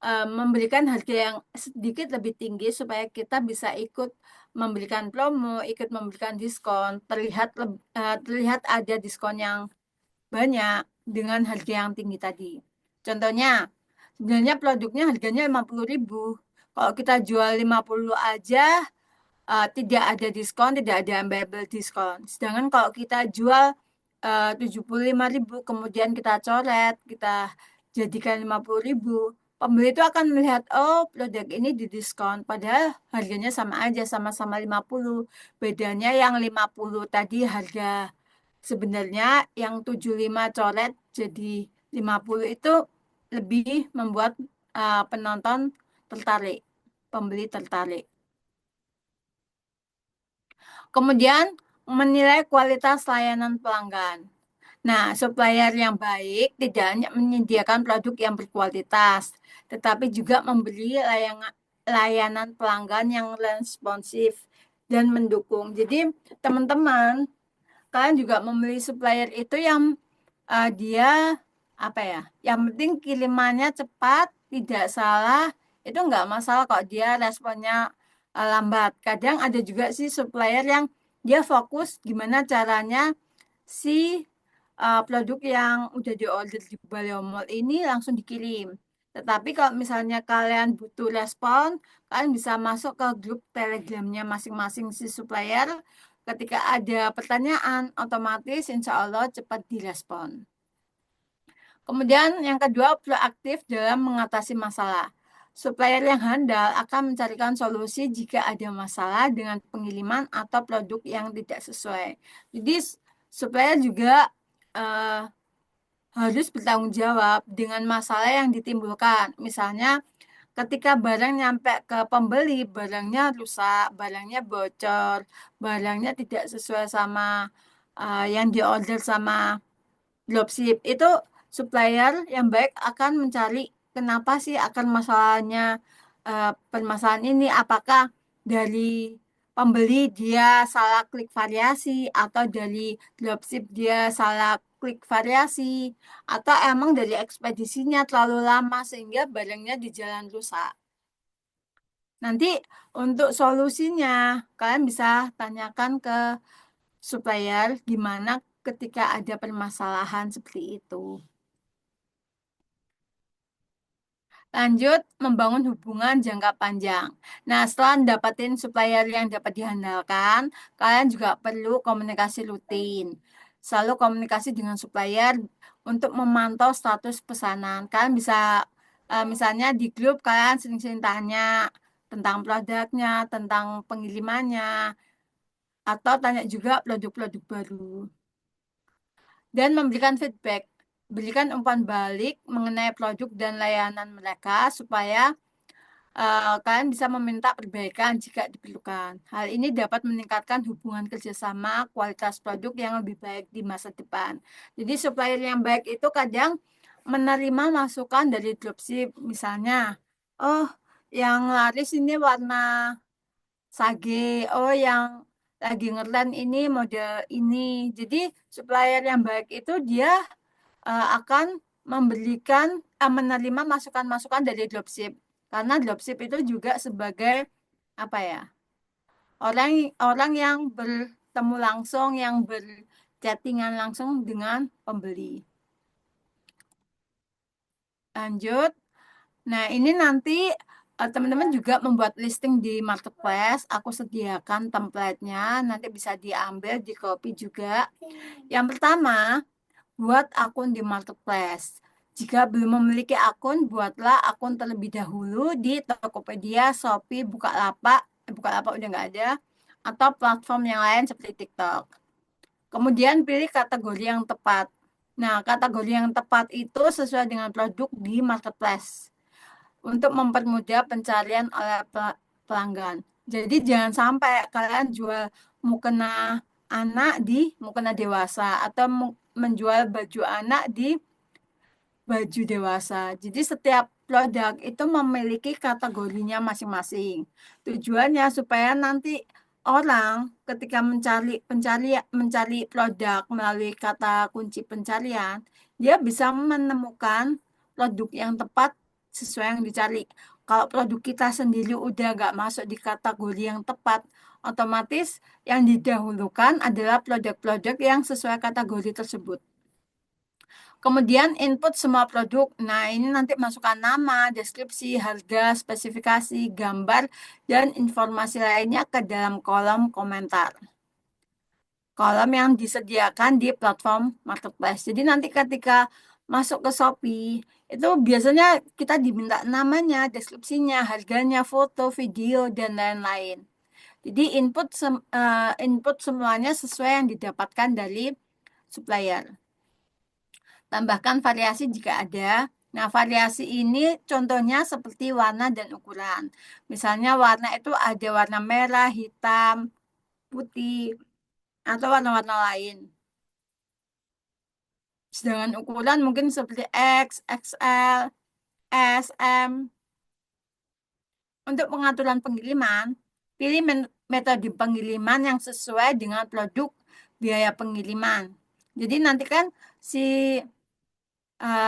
memberikan harga yang sedikit lebih tinggi supaya kita bisa ikut memberikan promo, ikut memberikan diskon, terlihat ada diskon yang banyak dengan harga yang tinggi tadi. Contohnya, sebenarnya produknya harganya 50.000. Kalau kita jual 50 aja, tidak ada diskon, tidak ada unbearable diskon. Sedangkan kalau kita jual 75.000, kemudian kita coret, kita jadikan 50.000, pembeli itu akan melihat, oh produk ini didiskon, padahal harganya sama aja, sama-sama 50. Bedanya yang 50 tadi harga sebenarnya, yang 75 coret jadi 50 itu lebih membuat penonton tertarik, pembeli tertarik. Kemudian menilai kualitas layanan pelanggan. Nah, supplier yang baik tidak hanya menyediakan produk yang berkualitas, tetapi juga memberi layanan pelanggan yang responsif dan mendukung. Jadi, teman-teman, kalian juga memilih supplier itu yang dia apa ya? Yang penting kirimannya cepat, tidak salah, itu nggak masalah kok dia responnya lambat. Kadang ada juga sih supplier yang dia fokus gimana caranya si produk yang udah diorder di Baleo Mall ini langsung dikirim. Tetapi kalau misalnya kalian butuh respon, kalian bisa masuk ke grup Telegramnya masing-masing si supplier. Ketika ada pertanyaan, otomatis insya Allah cepat direspon. Kemudian yang kedua, proaktif dalam mengatasi masalah. Supplier yang handal akan mencarikan solusi jika ada masalah dengan pengiriman atau produk yang tidak sesuai. Jadi supplier juga eh, harus bertanggung jawab dengan masalah yang ditimbulkan. Misalnya ketika barang nyampe ke pembeli, barangnya rusak, barangnya bocor, barangnya tidak sesuai sama yang diorder sama dropship, itu supplier yang baik akan mencari kenapa sih akan masalahnya, permasalahan ini, apakah dari pembeli dia salah klik variasi, atau dari dropship dia salah klik variasi, atau emang dari ekspedisinya terlalu lama sehingga barangnya di jalan rusak. Nanti untuk solusinya, kalian bisa tanyakan ke supplier gimana ketika ada permasalahan seperti itu. Lanjut, membangun hubungan jangka panjang. Nah, setelah dapatin supplier yang dapat diandalkan, kalian juga perlu komunikasi rutin. Selalu komunikasi dengan supplier untuk memantau status pesanan. Kalian bisa, misalnya di grup kalian sering-sering tanya tentang produknya, tentang pengirimannya, atau tanya juga produk-produk baru. Dan memberikan feedback. Berikan umpan balik mengenai produk dan layanan mereka supaya kalian bisa meminta perbaikan jika diperlukan. Hal ini dapat meningkatkan hubungan kerjasama, kualitas produk yang lebih baik di masa depan. Jadi supplier yang baik itu kadang menerima masukan dari dropship, misalnya, oh yang laris ini warna sage, oh yang lagi ngetren ini model ini. Jadi supplier yang baik itu dia akan menerima masukan-masukan dari dropship karena dropship itu juga sebagai apa ya, orang orang yang bertemu langsung, yang berchattingan langsung dengan pembeli. Lanjut. Nah, ini nanti teman-teman juga membuat listing di marketplace. Aku sediakan template-nya, nanti bisa diambil, di copy juga. Yang pertama, buat akun di marketplace. Jika belum memiliki akun, buatlah akun terlebih dahulu di Tokopedia, Shopee, Bukalapak, Bukalapak udah nggak ada, atau platform yang lain seperti TikTok. Kemudian pilih kategori yang tepat. Nah, kategori yang tepat itu sesuai dengan produk di marketplace untuk mempermudah pencarian oleh pelanggan. Jadi jangan sampai kalian jual mukena anak di mukena dewasa atau menjual baju anak di baju dewasa. Jadi setiap produk itu memiliki kategorinya masing-masing. Tujuannya supaya nanti orang ketika mencari produk melalui kata kunci pencarian, dia bisa menemukan produk yang tepat sesuai yang dicari. Kalau produk kita sendiri udah nggak masuk di kategori yang tepat, otomatis yang didahulukan adalah produk-produk yang sesuai kategori tersebut. Kemudian input semua produk. Nah, ini nanti masukkan nama, deskripsi, harga, spesifikasi, gambar, dan informasi lainnya ke dalam kolom komentar. Kolom yang disediakan di platform marketplace. Jadi nanti ketika masuk ke Shopee, itu biasanya kita diminta namanya, deskripsinya, harganya, foto, video, dan lain-lain. Jadi input semuanya sesuai yang didapatkan dari supplier. Tambahkan variasi jika ada. Nah, variasi ini contohnya seperti warna dan ukuran. Misalnya warna itu ada warna merah, hitam, putih, atau warna-warna lain. Sedangkan ukuran mungkin seperti X, XL, S, M. Untuk pengaturan pengiriman, pilih metode pengiriman yang sesuai dengan produk biaya pengiriman. Jadi nanti kan si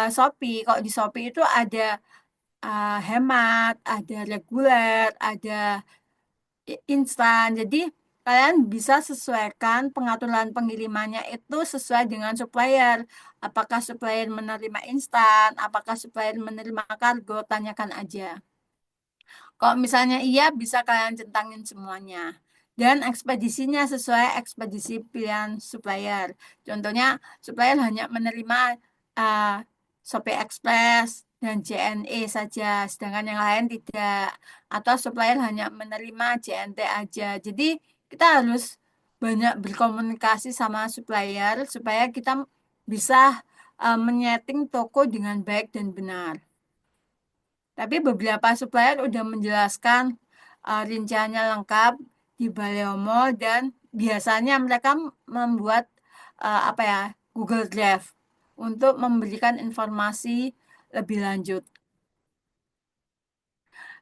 Shopee, kalau di Shopee itu ada hemat, ada reguler, ada instan. Jadi kalian bisa sesuaikan pengaturan pengirimannya itu sesuai dengan supplier. Apakah supplier menerima instan, apakah supplier menerima kargo, tanyakan aja. Kalau misalnya iya, bisa kalian centangin semuanya. Dan ekspedisinya sesuai ekspedisi pilihan supplier. Contohnya, supplier hanya menerima uh, Shopee Express dan JNE saja, sedangkan yang lain tidak. Atau supplier hanya menerima JNT aja. Jadi, kita harus banyak berkomunikasi sama supplier supaya kita bisa menyeting toko dengan baik dan benar. Tapi beberapa supplier udah menjelaskan rinciannya lengkap di Baleo Mall dan biasanya mereka membuat apa ya, Google Drive untuk memberikan informasi lebih lanjut.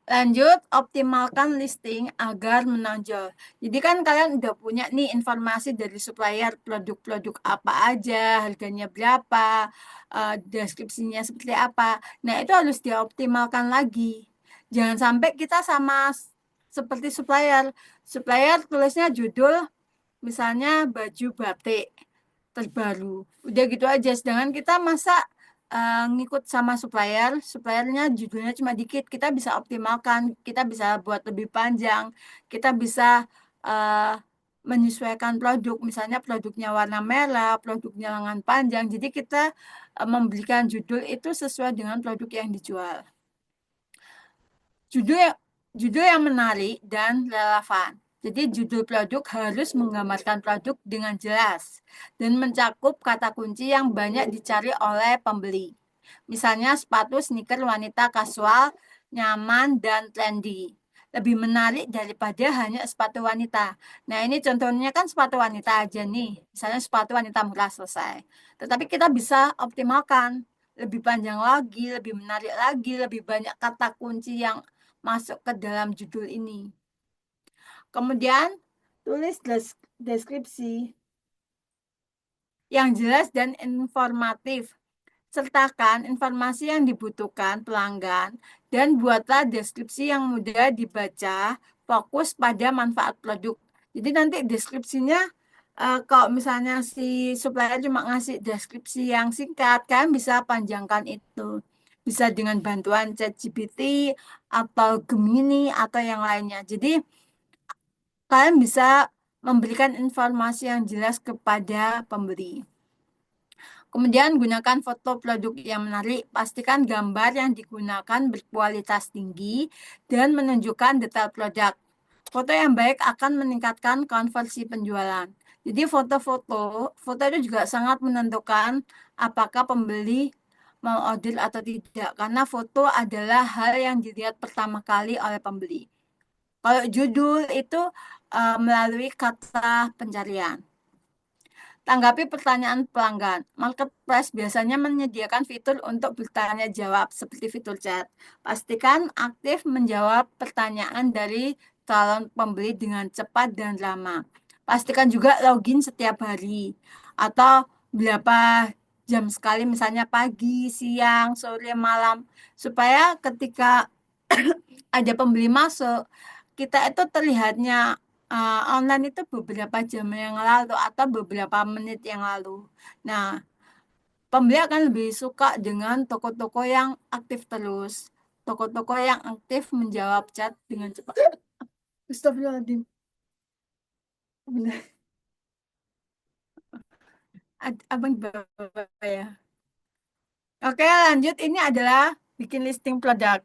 Lanjut, optimalkan listing agar menonjol. Jadi kan kalian udah punya nih informasi dari supplier produk-produk apa aja, harganya berapa, deskripsinya seperti apa. Nah, itu harus dioptimalkan lagi. Jangan sampai kita sama seperti supplier. Supplier tulisnya judul, misalnya baju batik terbaru. Udah gitu aja. Sedangkan kita masa ngikut sama supplier, suppliernya judulnya cuma dikit. Kita bisa optimalkan, kita bisa buat lebih panjang, kita bisa eh, menyesuaikan produk. Misalnya produknya warna merah, produknya lengan panjang. Jadi kita memberikan judul itu sesuai dengan produk yang dijual. Judul yang, judul yang menarik dan relevan. Jadi judul produk harus menggambarkan produk dengan jelas dan mencakup kata kunci yang banyak dicari oleh pembeli. Misalnya sepatu sneaker wanita kasual, nyaman, dan trendy. Lebih menarik daripada hanya sepatu wanita. Nah, ini contohnya kan sepatu wanita aja nih. Misalnya sepatu wanita murah selesai. Tetapi kita bisa optimalkan lebih panjang lagi, lebih menarik lagi, lebih banyak kata kunci yang masuk ke dalam judul ini. Kemudian tulis deskripsi yang jelas dan informatif. Sertakan informasi yang dibutuhkan pelanggan dan buatlah deskripsi yang mudah dibaca, fokus pada manfaat produk. Jadi nanti deskripsinya kalau misalnya si supplier cuma ngasih deskripsi yang singkat, kan bisa panjangkan itu. Bisa dengan bantuan ChatGPT atau Gemini atau yang lainnya. Jadi kalian bisa memberikan informasi yang jelas kepada pembeli. Kemudian gunakan foto produk yang menarik. Pastikan gambar yang digunakan berkualitas tinggi dan menunjukkan detail produk. Foto yang baik akan meningkatkan konversi penjualan. Jadi foto itu juga sangat menentukan apakah pembeli mau order atau tidak. Karena foto adalah hal yang dilihat pertama kali oleh pembeli. Kalau judul itu melalui kata pencarian. Tanggapi pertanyaan pelanggan. Marketplace biasanya menyediakan fitur untuk bertanya jawab seperti fitur chat. Pastikan aktif menjawab pertanyaan dari calon pembeli dengan cepat dan ramah. Pastikan juga login setiap hari atau berapa jam sekali, misalnya pagi, siang, sore, malam, supaya ketika ada pembeli masuk, kita itu terlihatnya online itu beberapa jam yang lalu atau beberapa menit yang lalu. Nah, pembeli akan lebih suka dengan toko-toko yang aktif terus. Toko-toko yang aktif menjawab chat dengan cepat. Astagfirullahaladzim. Benar. Abang bawa ya. Oke, lanjut. Ini adalah bikin listing produk.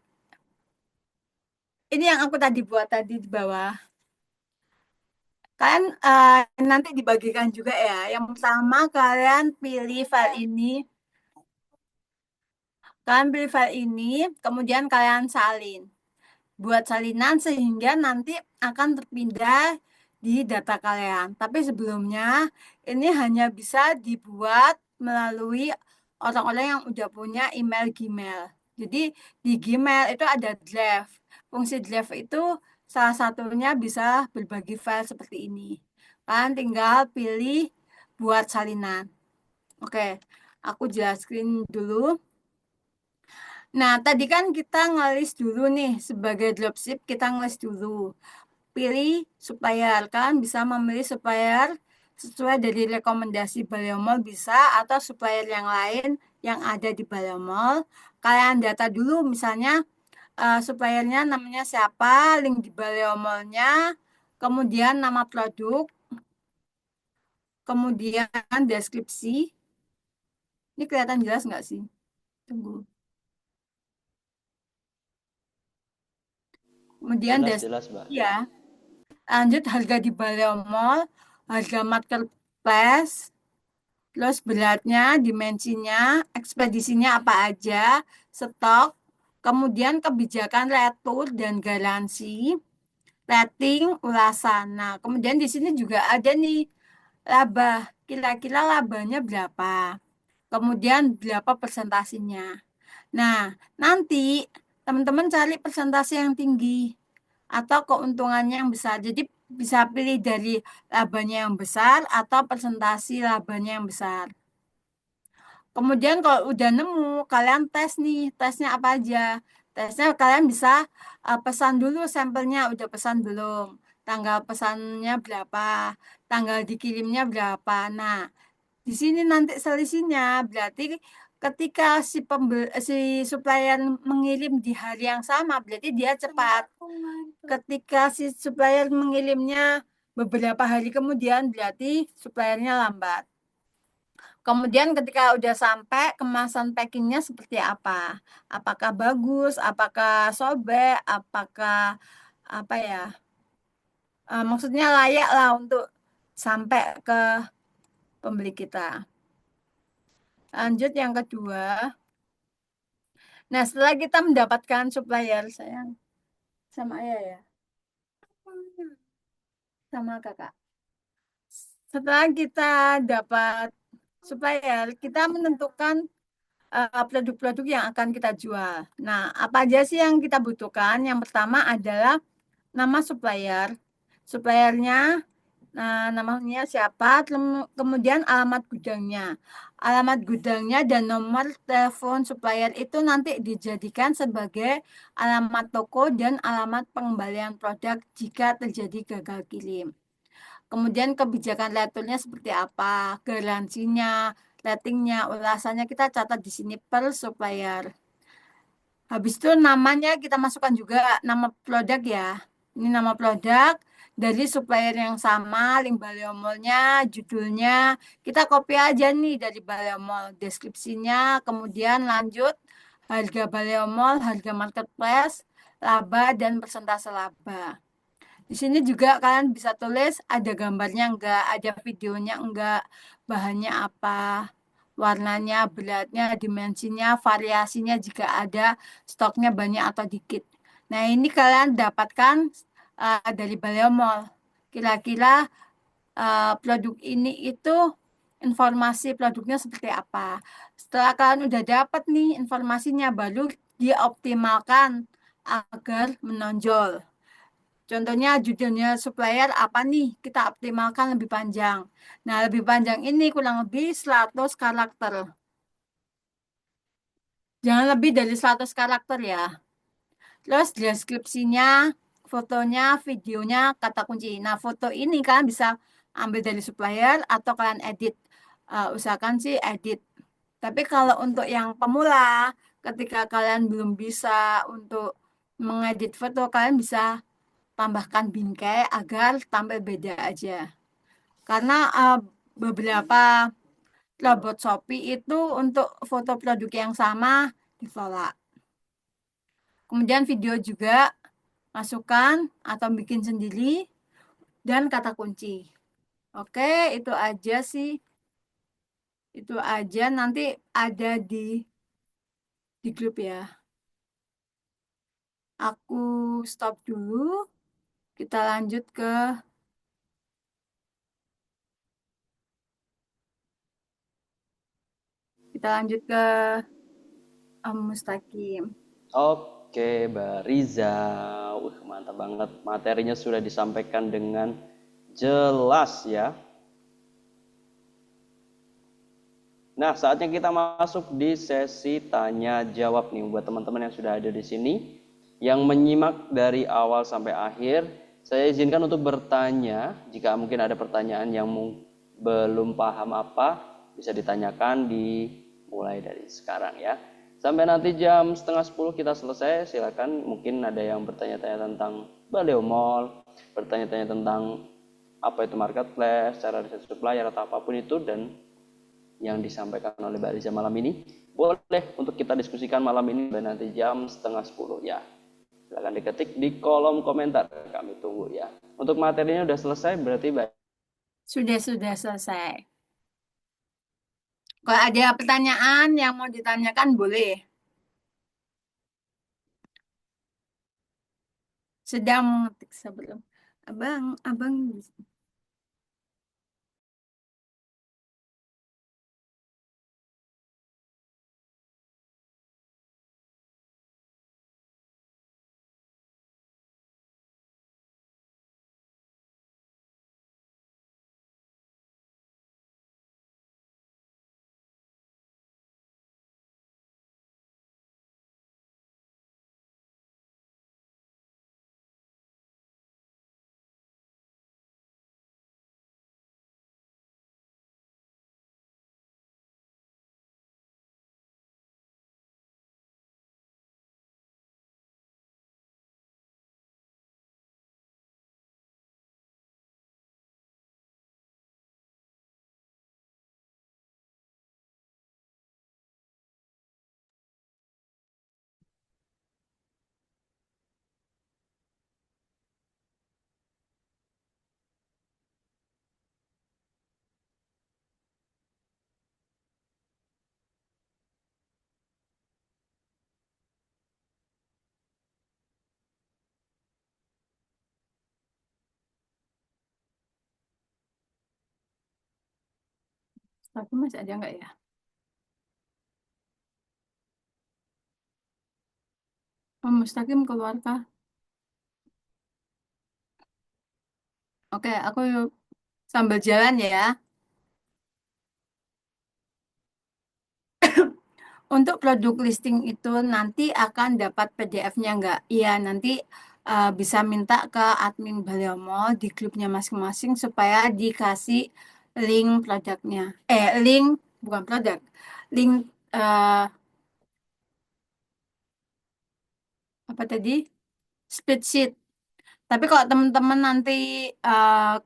Ini yang aku tadi buat tadi di bawah. Kalian nanti dibagikan juga ya. Yang pertama kalian pilih file ini. Kalian pilih file ini, kemudian kalian salin. Buat salinan sehingga nanti akan terpindah di data kalian. Tapi sebelumnya ini hanya bisa dibuat melalui orang-orang yang udah punya email Gmail. Jadi di Gmail itu ada draft. Fungsi draft itu salah satunya bisa berbagi file seperti ini. Kalian tinggal pilih buat salinan. Oke, aku jelaskan dulu. Nah, tadi kan kita ngelis dulu nih, sebagai dropship kita ngelis dulu. Pilih supplier, kalian bisa memilih supplier sesuai dari rekomendasi Baleo Mall bisa, atau supplier yang lain yang ada di Baleo Mall. Kalian data dulu misalnya suppliernya namanya siapa, link di Baleo Mall-nya, kemudian nama produk, kemudian deskripsi. Ini kelihatan jelas nggak sih? Tunggu. Kemudian Jelas-jelas, Mbak. ya, lanjut harga di Baleo Mall, harga marketplace, terus beratnya, dimensinya, ekspedisinya apa aja, stok, kemudian kebijakan retur dan garansi, rating, ulasan. Nah, kemudian di sini juga ada nih laba, kira-kira labanya berapa, kemudian berapa persentasinya. Nah, nanti teman-teman cari persentase yang tinggi atau keuntungannya yang besar. Jadi bisa pilih dari labanya yang besar atau presentasi labanya yang besar. Kemudian kalau udah nemu, kalian tes nih, tesnya apa aja? Tesnya kalian bisa pesan dulu sampelnya, udah pesan belum? Tanggal pesannya berapa? Tanggal dikirimnya berapa? Nah, di sini nanti selisihnya berarti ketika si supplier mengirim di hari yang sama, berarti dia cepat. Ketika si supplier mengirimnya beberapa hari kemudian, berarti suppliernya lambat. Kemudian ketika udah sampai, kemasan packingnya seperti apa? Apakah bagus? Apakah sobek? Apakah apa ya? Maksudnya layak lah untuk sampai ke pembeli kita. Lanjut yang kedua. Nah, setelah kita mendapatkan supplier, sayang, sama ayah ya, sama kakak. Setelah kita dapat supplier, kita menentukan produk-produk yang akan kita jual. Nah, apa aja sih yang kita butuhkan? Yang pertama adalah nama supplier, suppliernya, nah, namanya siapa, kemudian alamat gudangnya. Alamat gudangnya dan nomor telepon supplier itu nanti dijadikan sebagai alamat toko dan alamat pengembalian produk jika terjadi gagal kirim. Kemudian kebijakan returnnya seperti apa, garansinya, ratingnya, ulasannya kita catat di sini per supplier. Habis itu namanya kita masukkan juga nama produk ya. Ini nama produk dari supplier yang sama, link Baleomolnya, judulnya. Kita copy aja nih dari Baleomol, deskripsinya, kemudian lanjut harga Baleomol, harga marketplace, laba, dan persentase laba. Di sini juga kalian bisa tulis ada gambarnya enggak, ada videonya enggak, bahannya apa, warnanya, beratnya, dimensinya, variasinya jika ada, stoknya banyak atau dikit. Nah, ini kalian dapatkan dari Baleo Mall. Kira-kira produk ini itu informasi produknya seperti apa. Setelah kalian udah dapat nih informasinya, baru dioptimalkan agar menonjol. Contohnya judulnya supplier apa nih? Kita optimalkan lebih panjang. Nah, lebih panjang ini kurang lebih 100 karakter. Jangan lebih dari 100 karakter ya. Terus deskripsinya, fotonya, videonya, kata kunci. Nah, foto ini kalian bisa ambil dari supplier atau kalian edit. Usahakan sih edit. Tapi kalau untuk yang pemula, ketika kalian belum bisa untuk mengedit foto, kalian bisa tambahkan bingkai agar tampil beda aja. Karena beberapa robot Shopee itu untuk foto produk yang sama ditolak. Kemudian video juga masukkan atau bikin sendiri dan kata kunci. Oke, itu aja sih. Itu aja nanti ada di grup ya. Aku stop dulu. Kita lanjut ke Mustaqim. Oke, Mbak Riza. Mantap banget. Materinya sudah disampaikan dengan jelas ya. Nah, saatnya kita masuk di sesi tanya jawab nih buat teman-teman yang sudah ada di sini yang menyimak dari awal sampai akhir. Saya izinkan untuk bertanya jika mungkin ada pertanyaan yang belum paham apa bisa ditanyakan mulai dari sekarang ya. Sampai nanti jam setengah 10 kita selesai. Silakan, mungkin ada yang bertanya-tanya tentang Baleo Mall, bertanya-tanya tentang apa itu marketplace, cara riset supplier atau apapun itu dan yang disampaikan oleh Mbak Riza malam ini boleh untuk kita diskusikan malam ini dan nanti jam setengah 10 ya. Silahkan diketik di kolom komentar, kami tunggu ya. Untuk materinya udah selesai berarti baik. Sudah selesai. Kalau ada pertanyaan yang mau ditanyakan boleh. Sedang mengetik sebelum. Abang Tapi masih ada nggak ya? Oh, Mustaqim keluar kah? Oke, aku sambil jalan ya. Untuk produk listing itu nanti akan dapat PDF-nya nggak? Iya, nanti bisa minta ke admin Baleo Mall di grupnya masing-masing supaya dikasih link produknya. Link bukan produk, link eh, apa tadi? Spreadsheet. Tapi kalau teman-teman nanti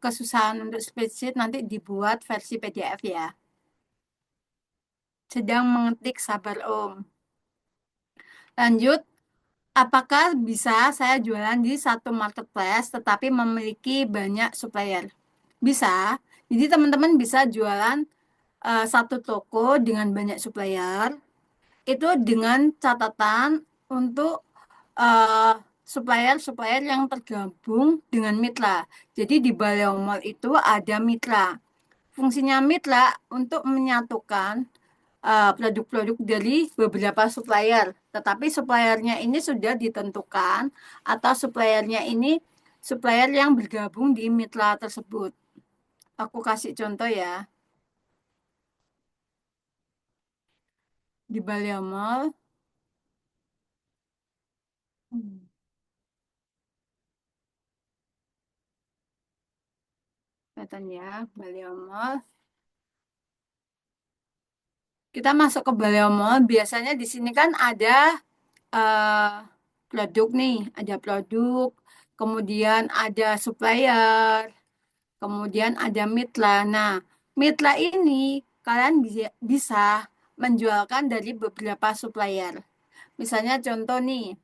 kesusahan untuk spreadsheet, nanti dibuat versi PDF ya. Sedang mengetik sabar Om. Lanjut. Apakah bisa saya jualan di satu marketplace tetapi memiliki banyak supplier? Bisa. Jadi teman-teman bisa jualan satu toko dengan banyak supplier. Itu dengan catatan untuk eh, supplier-supplier yang tergabung dengan mitra. Jadi di Baleo Mall itu ada mitra. Fungsinya mitra untuk menyatukan produk-produk dari beberapa supplier. Tetapi suppliernya ini sudah ditentukan atau suppliernya ini supplier yang bergabung di mitra tersebut. Aku kasih contoh ya. Di Balea Mall, hmm, kelihatan ya, Balea Mall. Kita masuk ke Balea Mall, biasanya di sini kan ada eh, produk nih, ada produk, kemudian ada supplier, kemudian ada mitra. Nah, mitra ini kalian bisa menjualkan dari beberapa supplier. Misalnya contoh nih,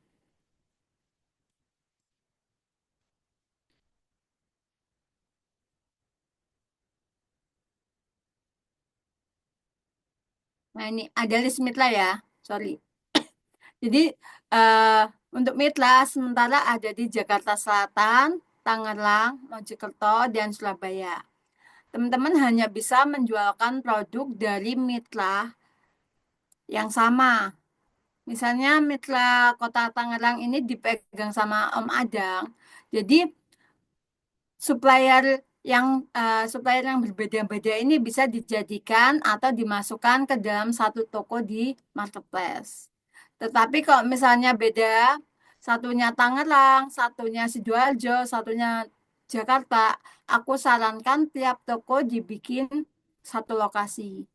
nah ini ada list mitra ya, sorry. Jadi eh, untuk mitra sementara ada di Jakarta Selatan, Tangerang, Mojokerto, dan Surabaya. Teman-teman hanya bisa menjualkan produk dari mitra yang sama. Misalnya mitra Kota Tangerang ini dipegang sama Om Adang. Jadi supplier supplier yang berbeda-beda ini bisa dijadikan atau dimasukkan ke dalam satu toko di marketplace. Tetapi kalau misalnya beda, satunya Tangerang, satunya Sidoarjo, satunya Jakarta, aku sarankan tiap toko dibikin satu lokasi.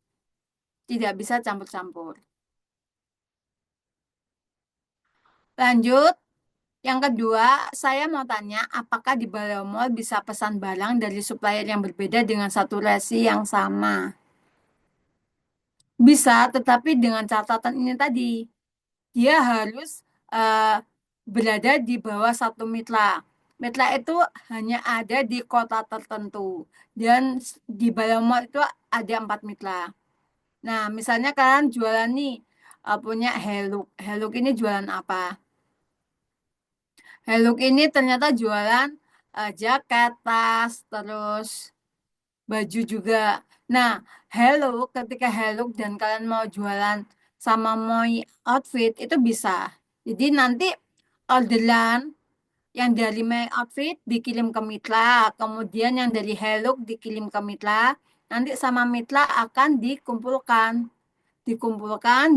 Tidak bisa campur-campur. Lanjut, yang kedua, saya mau tanya, apakah di Baleo Mall bisa pesan barang dari supplier yang berbeda dengan satu resi yang sama? Bisa, tetapi dengan catatan ini tadi, dia harus eh, berada di bawah satu mitra. Mitra itu hanya ada di kota tertentu, dan di Baleo Mall itu ada 4 mitra. Nah, misalnya kalian jualan nih, punya Heluk. Heluk ini jualan apa? Heluk ini ternyata jualan jaket, tas, terus baju juga. Nah, Heluk ketika Heluk dan kalian mau jualan sama Moi outfit itu bisa. Jadi nanti orderan yang dari My Outfit dikirim ke Mitra, kemudian yang dari Heluk dikirim ke Mitra, nanti sama Mitra akan dikumpulkan,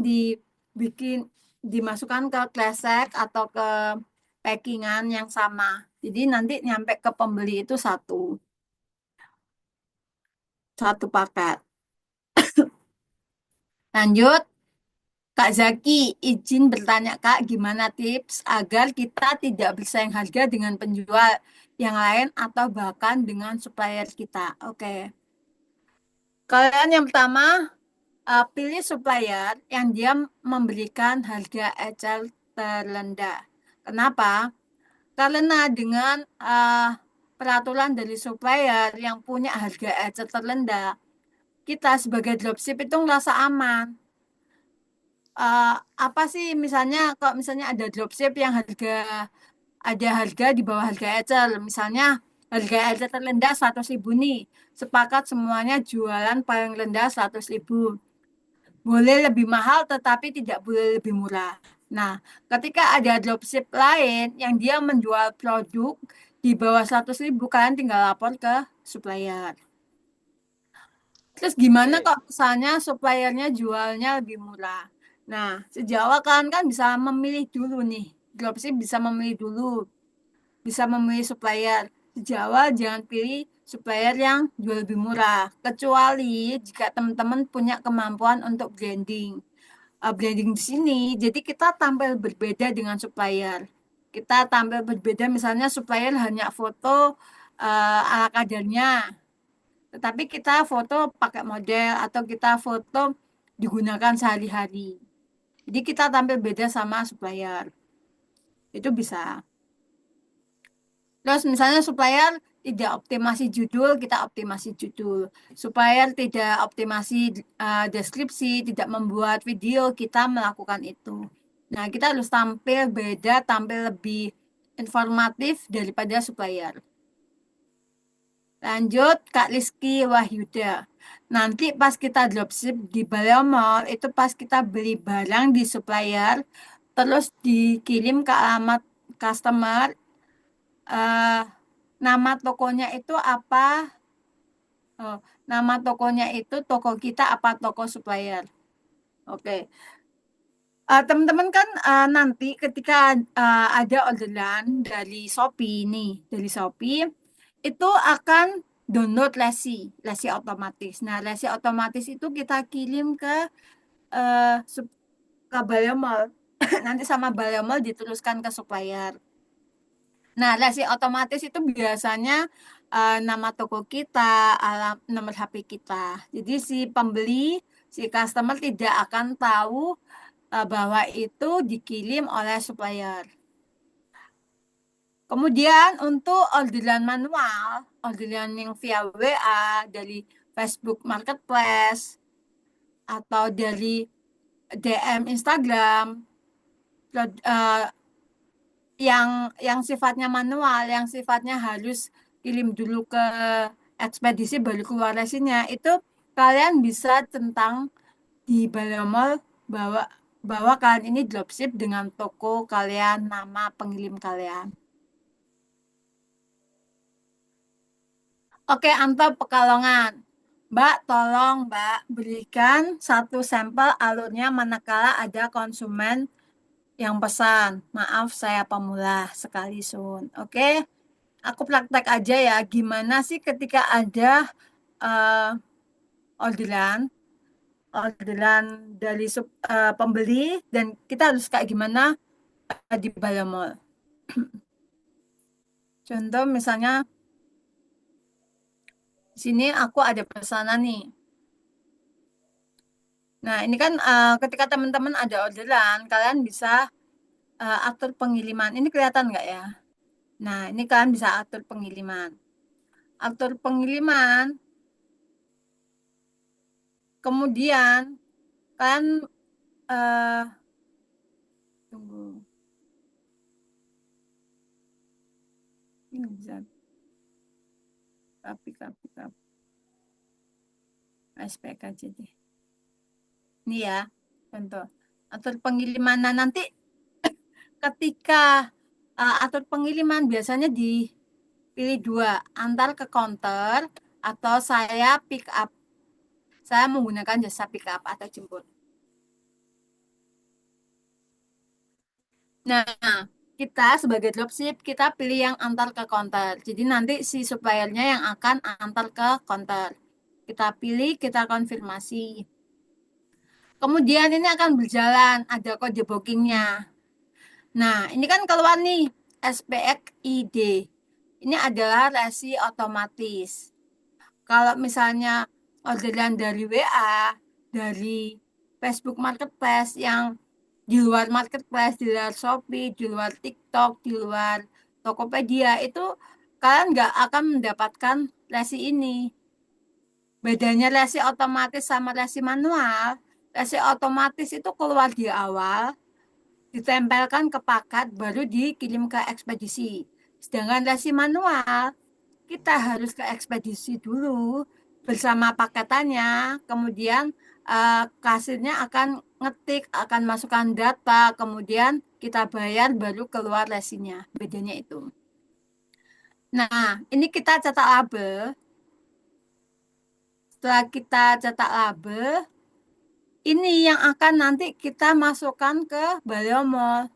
dibikin, dimasukkan ke kresek atau ke packingan yang sama. Jadi nanti nyampe ke pembeli itu satu paket. Lanjut, Kak Zaki, izin bertanya Kak, gimana tips agar kita tidak bersaing harga dengan penjual yang lain atau bahkan dengan supplier kita? Oke. Kalian yang pertama, pilih supplier yang dia memberikan harga ecer terendah. Kenapa? Karena dengan peraturan dari supplier yang punya harga ecer terendah, kita sebagai dropship itu ngerasa aman. Apa sih misalnya kalau misalnya ada dropship yang ada harga di bawah harga ecer, misalnya Harga RT terendah 100.000 nih. Sepakat semuanya jualan paling rendah 100.000. Boleh lebih mahal tetapi tidak boleh lebih murah. Nah, ketika ada dropship lain yang dia menjual produk di bawah 100.000, kalian tinggal lapor ke supplier. Terus gimana Oke. kalau misalnya suppliernya jualnya lebih murah? Nah, sejak awal kalian kan bisa memilih dulu nih. Dropship bisa memilih dulu, bisa memilih supplier. Sejak awal jangan pilih supplier yang jual lebih murah. Kecuali jika teman-teman punya kemampuan untuk branding. Branding di sini, jadi kita tampil berbeda dengan supplier. Kita tampil berbeda, misalnya supplier hanya foto ala kadarnya, tetapi kita foto pakai model atau kita foto digunakan sehari-hari. Jadi kita tampil beda sama supplier. Itu bisa. Terus misalnya supplier tidak optimasi judul, kita optimasi judul. Supplier tidak optimasi deskripsi, tidak membuat video, kita melakukan itu. Nah, kita harus tampil beda, tampil lebih informatif daripada supplier. Lanjut, Kak Rizky Wahyuda. Nanti pas kita dropship di Baleo Mall, itu pas kita beli barang di supplier, terus dikirim ke alamat customer, eh, nama tokonya itu apa? Oh, nama tokonya itu toko kita apa toko supplier. Oke. Teman-teman kan nanti ketika ada orderan dari Shopee nih, dari Shopee itu akan download Lesi otomatis. Nah, Lesi otomatis itu kita kirim ke ke Balemol. Nanti sama Balemol diteruskan ke supplier. Nah, Lesi otomatis itu biasanya nama toko kita, nomor HP kita. Jadi si pembeli, si customer tidak akan tahu bahwa itu dikirim oleh supplier. Kemudian untuk orderan manual, orderan yang via WA dari Facebook Marketplace atau dari DM Instagram, yang sifatnya manual, yang sifatnya harus kirim dulu ke ekspedisi baru keluar resinya, itu kalian bisa tentang di Balamol bahwa bahwa kalian ini dropship dengan toko kalian, nama pengirim kalian. Oke, Anto Pekalongan. Mbak, tolong Mbak berikan satu sampel alurnya manakala ada konsumen yang pesan. Maaf, saya pemula sekali sun. Oke, aku praktek aja ya. Gimana sih ketika ada eh, orderan, orderan dari pembeli dan kita harus kayak gimana di Balamol. Contoh misalnya di sini aku ada pesanan nih. Nah, ini kan ketika teman-teman ada orderan, kalian bisa atur pengiriman. Ini kelihatan nggak ya? Nah, ini kalian bisa atur pengiriman. Atur pengiriman, kemudian kalian eh tunggu. Ini bisa tapi SPK aja deh. Ini ya, contoh. Atur pengiriman. Nah, nanti ketika atur pengiriman biasanya dipilih dua, antar ke counter atau saya pick up. Saya menggunakan jasa pick up atau jemput. Nah, kita sebagai dropship, kita pilih yang antar ke counter. Jadi nanti si suppliernya yang akan antar ke counter. Kita pilih, kita konfirmasi. Kemudian ini akan berjalan, ada kode bookingnya. Nah, ini kan keluar nih, SPXID. Ini adalah resi otomatis. Kalau misalnya orderan dari WA, dari Facebook Marketplace yang di luar Marketplace, di luar Shopee, di luar TikTok, di luar Tokopedia, itu kalian nggak akan mendapatkan resi ini. Bedanya resi otomatis sama resi manual, resi otomatis itu keluar di awal, ditempelkan ke paket, baru dikirim ke ekspedisi. Sedangkan resi manual kita harus ke ekspedisi dulu bersama paketannya, kemudian kasirnya akan ngetik, akan masukkan data, kemudian kita bayar baru keluar lesinya. Bedanya itu. Nah, ini kita cetak label. Setelah kita cetak label, ini yang akan nanti kita masukkan ke Baliomol.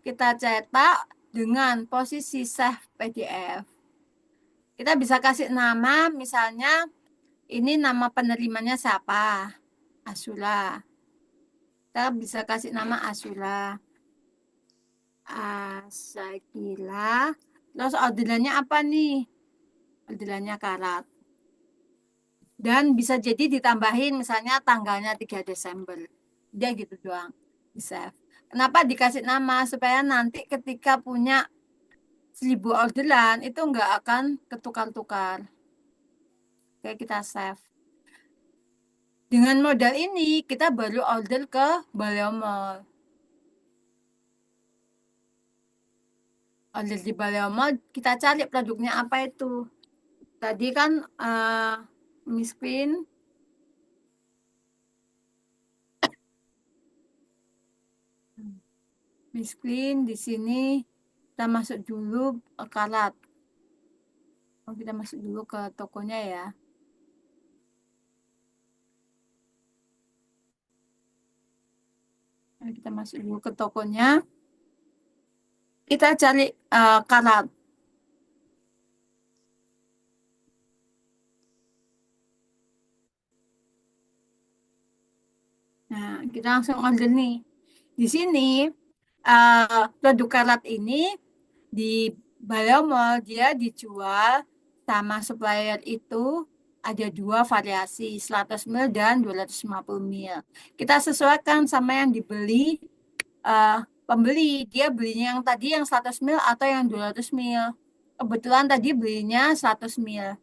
Kita cetak dengan posisi save PDF. Kita bisa kasih nama, misalnya ini nama penerimanya siapa? Asula. Kita bisa kasih nama Asula. Asakila. Terus orderannya apa nih? Orderannya karat. Dan bisa jadi ditambahin misalnya tanggalnya 3 Desember. Dia gitu doang. Di save. Kenapa dikasih nama? Supaya nanti ketika punya 1000 orderan itu nggak akan ketukar-tukar. Oke, kita save. Dengan modal ini kita baru order ke Baliomol. Order di Baliomol, kita cari produknya apa itu. Tadi kan Miss Queen di sini kita masuk dulu karat. Oh, kita masuk dulu ke tokonya ya. Nah, kita masuk dulu ke tokonya. Kita cari karat. Nah, kita langsung order nih. Di sini produk karat ini di Baliomol dia dijual sama supplier itu ada 2 variasi, 100 ml dan 250 ml. Kita sesuaikan sama yang dibeli pembeli. Dia belinya yang tadi yang 100 ml atau yang 200 ml. Kebetulan tadi belinya 100 ml.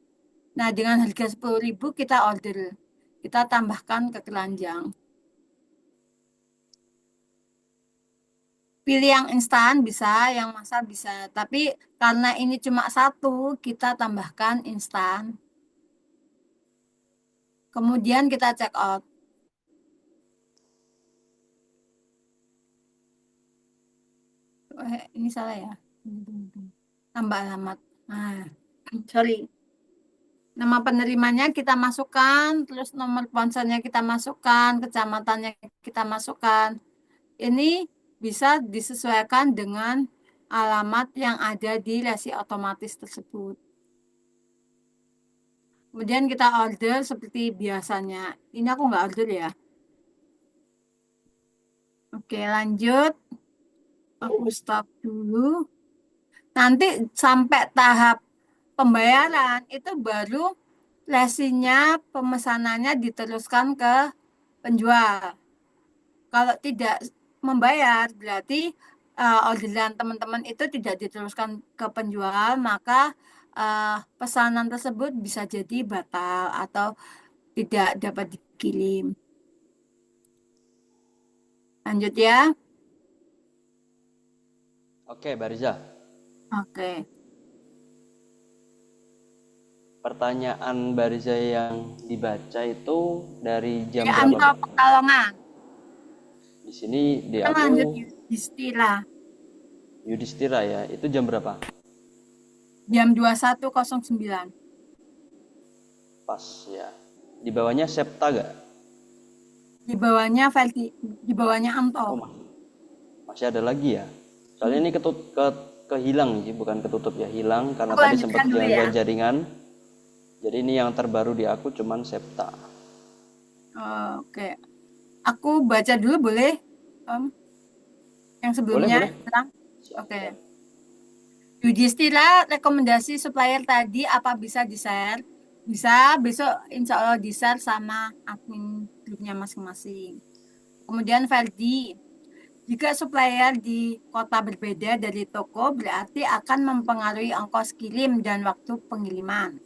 Nah, dengan harga 10.000 kita order. Kita tambahkan ke keranjang. Pilih yang instan bisa, yang masak bisa. Tapi karena ini cuma satu, kita tambahkan instan. Kemudian kita check out. Ini salah ya. Tambah alamat. Nah, sorry. Nama penerimanya kita masukkan, terus nomor ponselnya kita masukkan, kecamatannya kita masukkan. Ini bisa disesuaikan dengan alamat yang ada di resi otomatis tersebut. Kemudian kita order seperti biasanya. Ini aku nggak order ya. Oke, lanjut. Aku stop dulu. Nanti sampai tahap pembayaran itu baru lesinya pemesanannya diteruskan ke penjual. Kalau tidak membayar berarti orderan teman-teman itu tidak diteruskan ke penjual, maka pesanan tersebut bisa jadi batal atau tidak dapat dikirim. Lanjut ya. Oke, Bariza. Oke. Pertanyaan Bariza yang dibaca itu dari jam Ya, berapa? Anto Pekalongan. Di sini di Kita aku lanjut Yudhistira. Yudhistira ya. Itu jam berapa? Jam 21.09. Pas ya. Di bawahnya Septa gak? Di bawahnya Feldi, di bawahnya Anto. Oh, masih ada lagi ya. Soalnya ini kehilang sih, bukan ketutup ya, hilang karena Aku tadi lanjutkan sempat dulu ya. gangguan jaringan. Jadi ini yang terbaru di aku cuman Septa. Oke. Aku baca dulu boleh? Om? Yang sebelumnya. Boleh. Oke. Yudhistira, rekomendasi supplier tadi apa bisa di-share? Bisa, besok insya Allah di-share sama admin grupnya masing-masing. Kemudian Ferdi, jika supplier di kota berbeda dari toko berarti akan mempengaruhi ongkos kirim dan waktu pengiriman.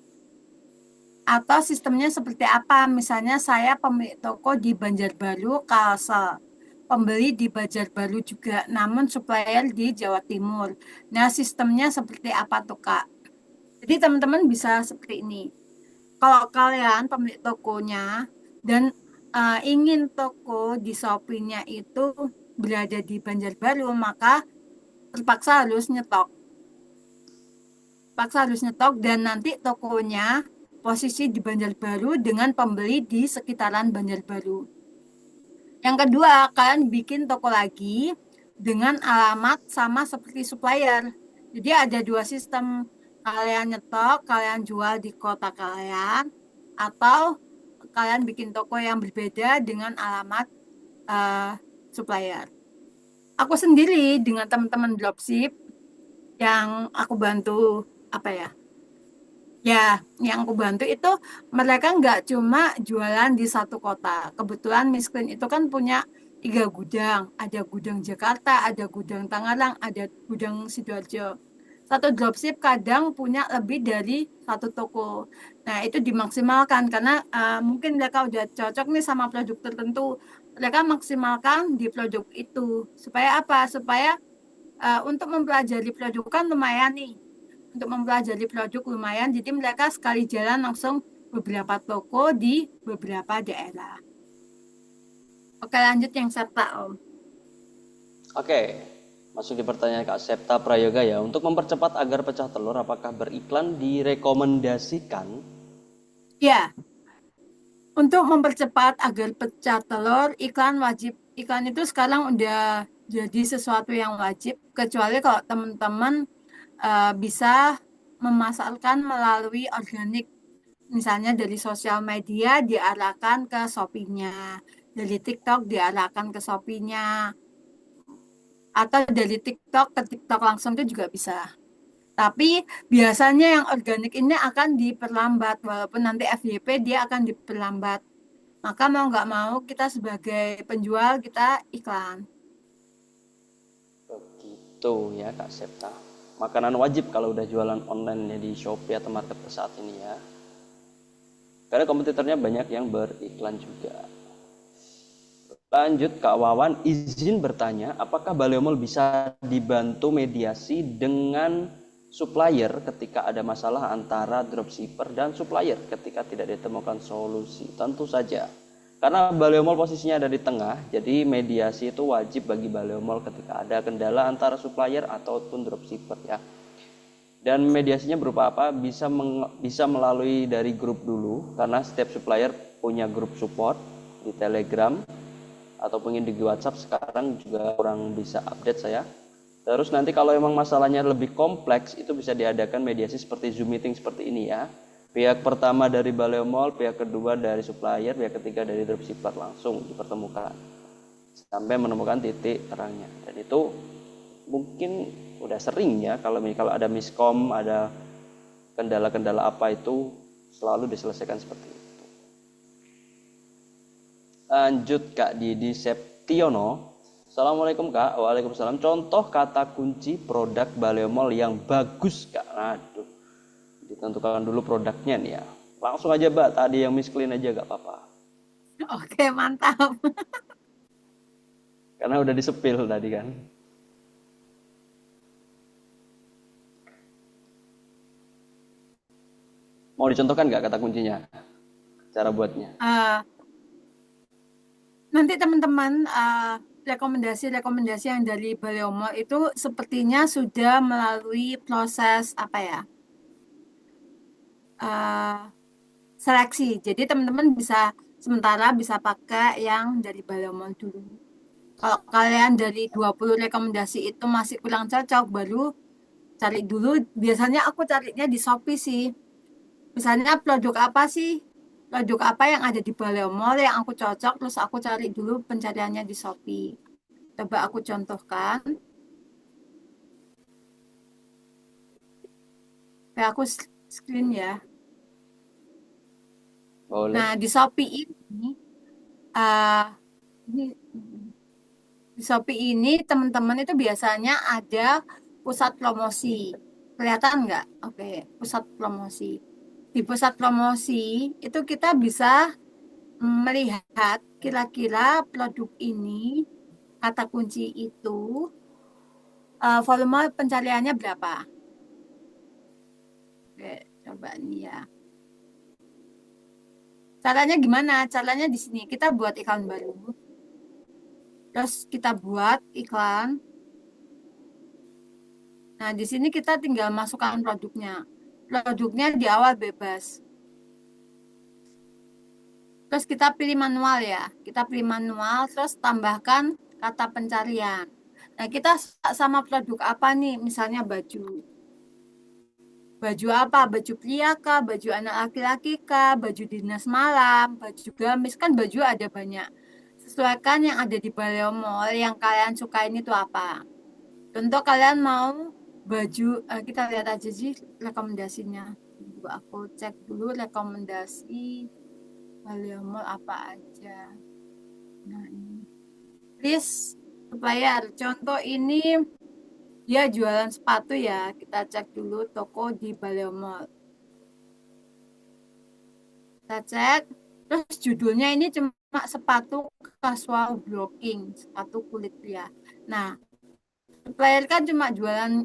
Atau sistemnya seperti apa? Misalnya saya pemilik toko di Banjarbaru, Kalsel. Pembeli di Banjarbaru juga, namun supplier di Jawa Timur. Nah, sistemnya seperti apa tuh, Kak? Jadi teman-teman bisa seperti ini. Kalau kalian pemilik tokonya dan ingin toko di Shopee-nya itu berada di Banjarbaru, maka terpaksa harus nyetok. Paksa harus nyetok dan nanti tokonya posisi di Banjarbaru dengan pembeli di sekitaran Banjarbaru. Yang kedua, kalian bikin toko lagi dengan alamat sama seperti supplier. Jadi ada dua sistem. Kalian nyetok, kalian jual di kota kalian, atau kalian bikin toko yang berbeda dengan alamat uh, supplier. Aku sendiri dengan teman-teman dropship yang aku bantu apa ya? Ya, yang aku bantu itu mereka nggak cuma jualan di satu kota. Kebetulan Miss Clean itu kan punya 3 gudang. Ada gudang Jakarta, ada gudang Tangerang, ada gudang Sidoarjo. Satu dropship kadang punya lebih dari satu toko. Nah, itu dimaksimalkan karena mungkin mereka udah cocok nih sama produk tertentu. Mereka maksimalkan di produk itu. Supaya apa? Supaya untuk mempelajari produk kan lumayan nih untuk mempelajari produk lumayan. Jadi mereka sekali jalan langsung beberapa toko di beberapa daerah. Oke, lanjut yang Septa, Om. Oke, masuk di pertanyaan Kak Septa Prayoga ya. Untuk mempercepat agar pecah telur, apakah beriklan direkomendasikan? Ya, untuk mempercepat agar pecah telur, iklan wajib. Iklan itu sekarang udah jadi sesuatu yang wajib, kecuali kalau teman-teman bisa memasarkan melalui organik. Misalnya dari sosial media diarahkan ke Shopee-nya, dari TikTok diarahkan ke Shopee-nya, atau dari TikTok ke TikTok langsung itu juga bisa. Tapi biasanya yang organik ini akan diperlambat, walaupun nanti FYP dia akan diperlambat. Maka mau nggak mau kita sebagai penjual kita iklan. Begitu ya Kak Septa. Makanan wajib kalau udah jualan online ya di Shopee atau marketplace saat ini ya. Karena kompetitornya banyak yang beriklan juga. Lanjut Kak Wawan, izin bertanya, apakah Baliomall bisa dibantu mediasi dengan supplier ketika ada masalah antara dropshipper dan supplier ketika tidak ditemukan solusi? Tentu saja. Karena Baliomall posisinya ada di tengah, jadi mediasi itu wajib bagi Baliomall ketika ada kendala antara supplier ataupun dropshipper ya. Dan mediasinya berupa apa? Bisa melalui dari grup dulu, karena setiap supplier punya grup support di Telegram ataupun di WhatsApp. Sekarang juga kurang bisa update saya. Terus nanti kalau memang masalahnya lebih kompleks, itu bisa diadakan mediasi seperti Zoom meeting seperti ini ya. Pihak pertama dari Baliomall, pihak kedua dari supplier, pihak ketiga dari dropshipper langsung dipertemukan sampai menemukan titik terangnya. Dan itu mungkin udah sering ya kalau ada miskom, ada kendala-kendala apa itu selalu diselesaikan seperti itu. Lanjut Kak Didi Septiono. Assalamualaikum Kak. Waalaikumsalam. Contoh kata kunci produk Baliomall yang bagus Kak. Aduh, ditentukan dulu produknya nih ya. Langsung aja Mbak, tadi yang Miss Clean aja gak apa-apa. Oke, mantap. Karena udah disepil tadi kan. Mau dicontohkan nggak kata kuncinya? Cara buatnya? Nanti teman-teman rekomendasi-rekomendasi yang dari Baliomall itu sepertinya sudah melalui proses apa ya eh, seleksi. Jadi teman-teman bisa sementara bisa pakai yang dari Baliomall dulu. Kalau kalian dari 20 rekomendasi itu masih kurang cocok, baru cari dulu. Biasanya aku carinya di Shopee sih. Misalnya produk apa sih? Produk apa yang ada di Baliomall yang aku cocok, terus aku cari dulu pencariannya di Shopee. Coba aku contohkan. Kayak aku screen ya. Boleh. Nah, di Shopee ini, uh, ini di Shopee ini teman-teman itu biasanya ada pusat promosi. Kelihatan nggak? Oke, pusat promosi. Di pusat promosi itu kita bisa melihat kira-kira produk ini, kata kunci itu, volume pencariannya berapa. Oke, coba nih ya. Caranya gimana? Caranya di sini kita buat iklan baru. Terus kita buat iklan. Nah, di sini kita tinggal masukkan produknya. Produknya di awal bebas. Terus kita pilih manual ya. Kita pilih manual, terus tambahkan kata pencarian. Nah, kita sama produk apa nih? Misalnya baju. Baju apa? Baju pria kah? Baju anak laki-laki kah? Baju dinas malam? Baju gamis? Kan baju ada banyak. Sesuaikan yang ada di Baleo Mall yang kalian sukain itu apa. Contoh kalian mau baju, kita lihat aja sih rekomendasinya. Tunggu aku cek dulu rekomendasi Baleo Mall apa aja. Nah, ini. Please, supaya contoh ini dia jualan sepatu ya. Kita cek dulu toko di Baleo Mall. Kita cek. Terus judulnya ini cuma sepatu casual blocking, sepatu kulit pria. Nah, supplier kan cuma jualan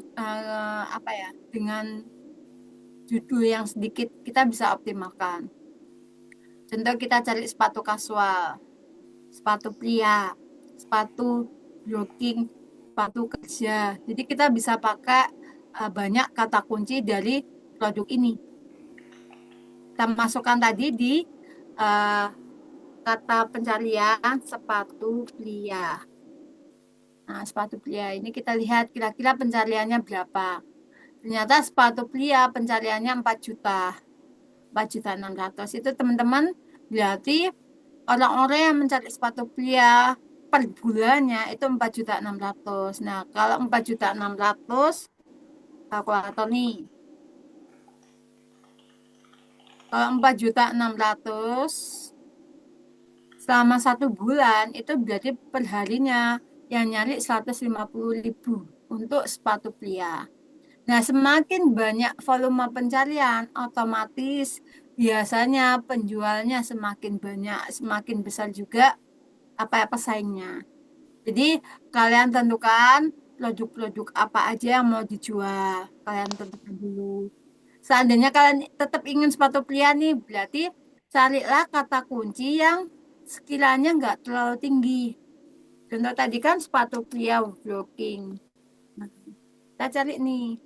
apa ya, dengan judul yang sedikit kita bisa optimalkan. Contoh kita cari sepatu kasual, sepatu pria, sepatu jogging, sepatu kerja. Jadi kita bisa pakai banyak kata kunci dari produk ini. Kita masukkan tadi di uh, kata pencarian sepatu pria. Nah, sepatu pria ini kita lihat kira-kira pencariannya berapa. Ternyata sepatu pria pencariannya 4 juta. 4.600.000 itu teman-teman berarti orang-orang yang mencari sepatu pria per bulannya itu 4.600.000. Nah, kalau 4.600.000 kalkulator nih. Kalau 4.600.000 selama 1 bulan itu berarti perharinya yang nyari 150.000 untuk sepatu pria. Nah, semakin banyak volume pencarian, otomatis biasanya penjualnya semakin banyak, semakin besar juga apa ya pesaingnya. Jadi, kalian tentukan produk-produk apa aja yang mau dijual. Kalian tentukan dulu. Seandainya kalian tetap ingin sepatu pria nih, berarti carilah kata kunci yang sekiranya nggak terlalu tinggi. Contoh tadi kan sepatu pria walking. Nah, kita cari nih.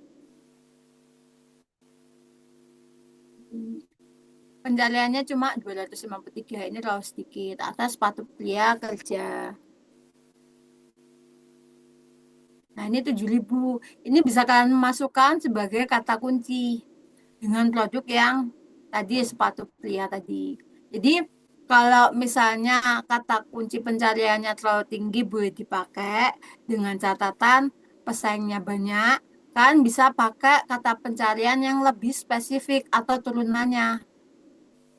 Pencariannya cuma 253, ini terlalu sedikit. Atas sepatu pria kerja. Nah, ini 7.000. Ini bisa kalian masukkan sebagai kata kunci dengan produk yang tadi sepatu pria tadi. Jadi, kalau misalnya kata kunci pencariannya terlalu tinggi boleh dipakai dengan catatan pesaingnya banyak. Kan bisa pakai kata pencarian yang lebih spesifik atau turunannya.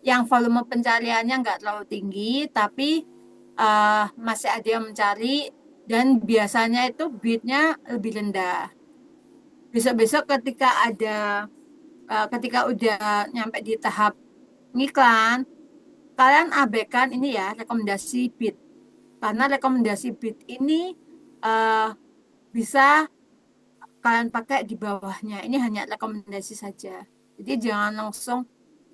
Yang volume pencariannya nggak terlalu tinggi, tapi masih ada yang mencari dan biasanya itu bidnya lebih rendah. Besok-besok ketika udah nyampe di tahap ngiklan, kalian abaikan ini ya rekomendasi bid. Karena rekomendasi bid ini uh, bisa kalian pakai di bawahnya. Ini hanya rekomendasi saja. Jadi jangan langsung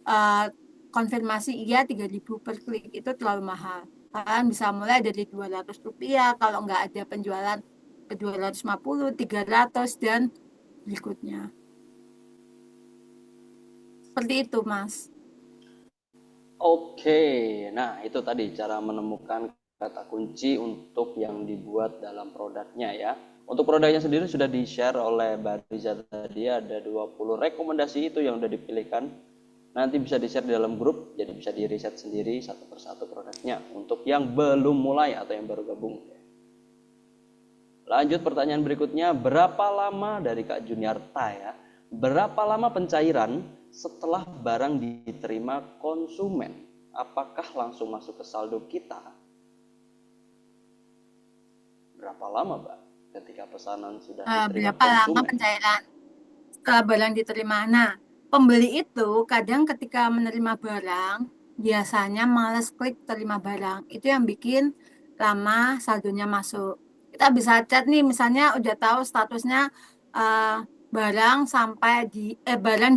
uh, konfirmasi iya 3.000 per klik itu terlalu mahal. Kalian bisa mulai dari Rp200 kalau nggak ada penjualan ke 250, 300 dan berikutnya. Seperti itu, Mas. Oke, nah itu tadi cara menemukan kata kunci untuk yang dibuat dalam produknya ya. Untuk produknya sendiri sudah di-share oleh Mbak Riza tadi, ada 20 rekomendasi itu yang sudah dipilihkan. Nanti bisa di-share di dalam grup, jadi bisa di-riset sendiri satu persatu produknya. Untuk yang belum mulai atau yang baru gabung. Lanjut pertanyaan berikutnya, berapa lama dari Kak Juniarta ya? Berapa lama pencairan setelah barang diterima konsumen? Apakah langsung masuk ke saldo kita? Berapa lama, Mbak, ketika pesanan sudah diterima Berapa lama konsumen? pencairan setelah barang diterima? Nah, pembeli itu kadang ketika menerima barang, biasanya males klik terima barang. Itu yang bikin lama saldonya masuk. Kita bisa chat nih, misalnya udah tahu statusnya barang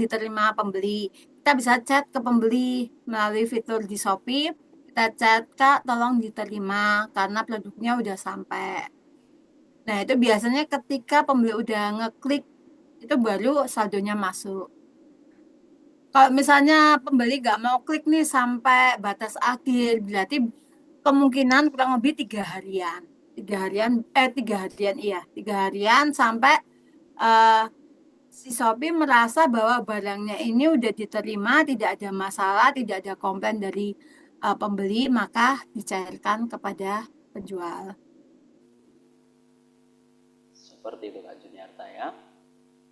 diterima pembeli. Kita bisa chat ke pembeli melalui fitur di Shopee. Kita chat, Kak, tolong diterima karena produknya udah sampai. Nah, itu biasanya ketika pembeli udah ngeklik, itu baru saldonya masuk. Kalau misalnya pembeli nggak mau klik nih sampai batas akhir, berarti kemungkinan kurang lebih 3 harian. 3 harian, iya, 3 harian sampai eh, si Shopee merasa bahwa barangnya ini udah diterima, tidak ada masalah, tidak ada komplain dari pembeli, maka dicairkan kepada penjual. Seperti itu Kak Juniarta ya.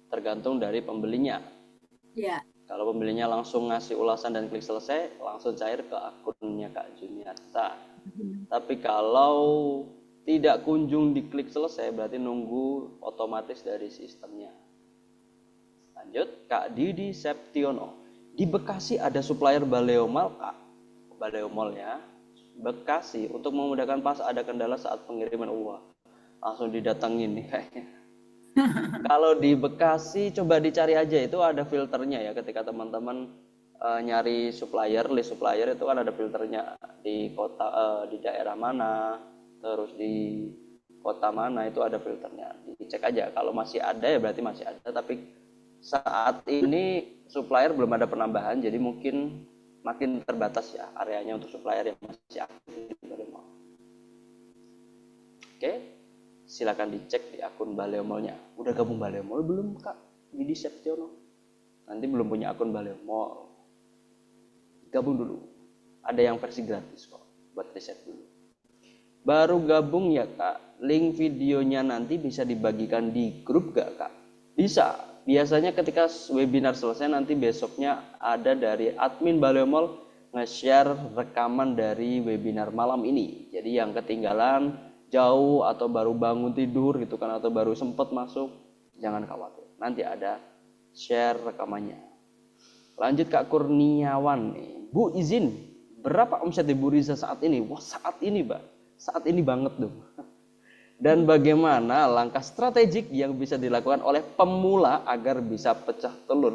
Tergantung dari pembelinya. Ya. Kalau pembelinya langsung ngasih ulasan dan klik selesai, langsung cair ke akunnya Kak Juniarta. Tapi kalau tidak kunjung diklik selesai, berarti nunggu otomatis dari sistemnya. Lanjut, Kak Didi Septiono. Di Bekasi ada supplier Baleomal, Kak. Baleomal ya. Bekasi untuk memudahkan pas ada kendala saat pengiriman uang. Langsung didatengin nih kayaknya. Kalau di Bekasi coba dicari aja, itu ada filternya ya, ketika teman-teman nyari supplier, list supplier itu kan ada filternya di kota, di daerah mana, terus di kota mana itu ada filternya. Dicek aja, kalau masih ada ya berarti masih ada, tapi saat ini supplier belum ada penambahan, jadi mungkin makin terbatas ya areanya untuk supplier yang masih aktif. Oke, silakan dicek di akun Baleomolnya. Udah gabung Baleomol belum Kak Didi Septiono? Nanti belum punya akun Baleomol, gabung dulu. Ada yang versi gratis kok, buat riset dulu. Baru gabung ya Kak, link videonya nanti bisa dibagikan di grup gak Kak? Bisa. Biasanya ketika webinar selesai nanti besoknya ada dari admin Baleomol nge-share rekaman dari webinar malam ini. Jadi yang ketinggalan jauh atau baru bangun tidur gitu kan, atau baru sempat masuk, jangan khawatir. Nanti ada share rekamannya. Lanjut Kak Kurniawan nih. Bu izin, berapa omset Ibu Riza saat ini? Wah saat ini Mbak, saat ini banget dong. Dan bagaimana langkah strategik yang bisa dilakukan oleh pemula agar bisa pecah telur?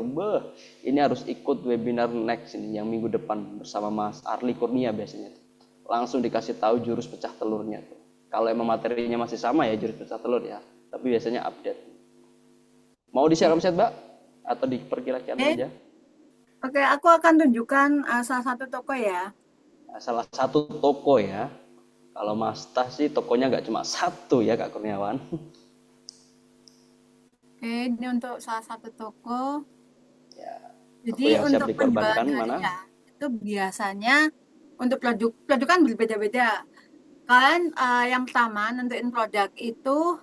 Ini harus ikut webinar next ini yang minggu depan bersama Mas Arli Kurnia biasanya. Langsung dikasih tahu jurus pecah telurnya tuh. Kalau emang materinya masih sama ya jurus pecah telur ya, tapi biasanya update. Mau di-share omset Mbak? Atau diperkirakan aja? Oke, aku akan tunjukkan salah satu toko ya. Salah satu toko ya. Kalau Mas Tas sih tokonya nggak cuma satu ya Kak Kurniawan. Oke, ini untuk salah satu toko. Ya, toko Jadi yang siap untuk penjualan dikorbankan mana? harian itu biasanya untuk produk kan berbeda-beda. Kalian yang pertama nentuin produk itu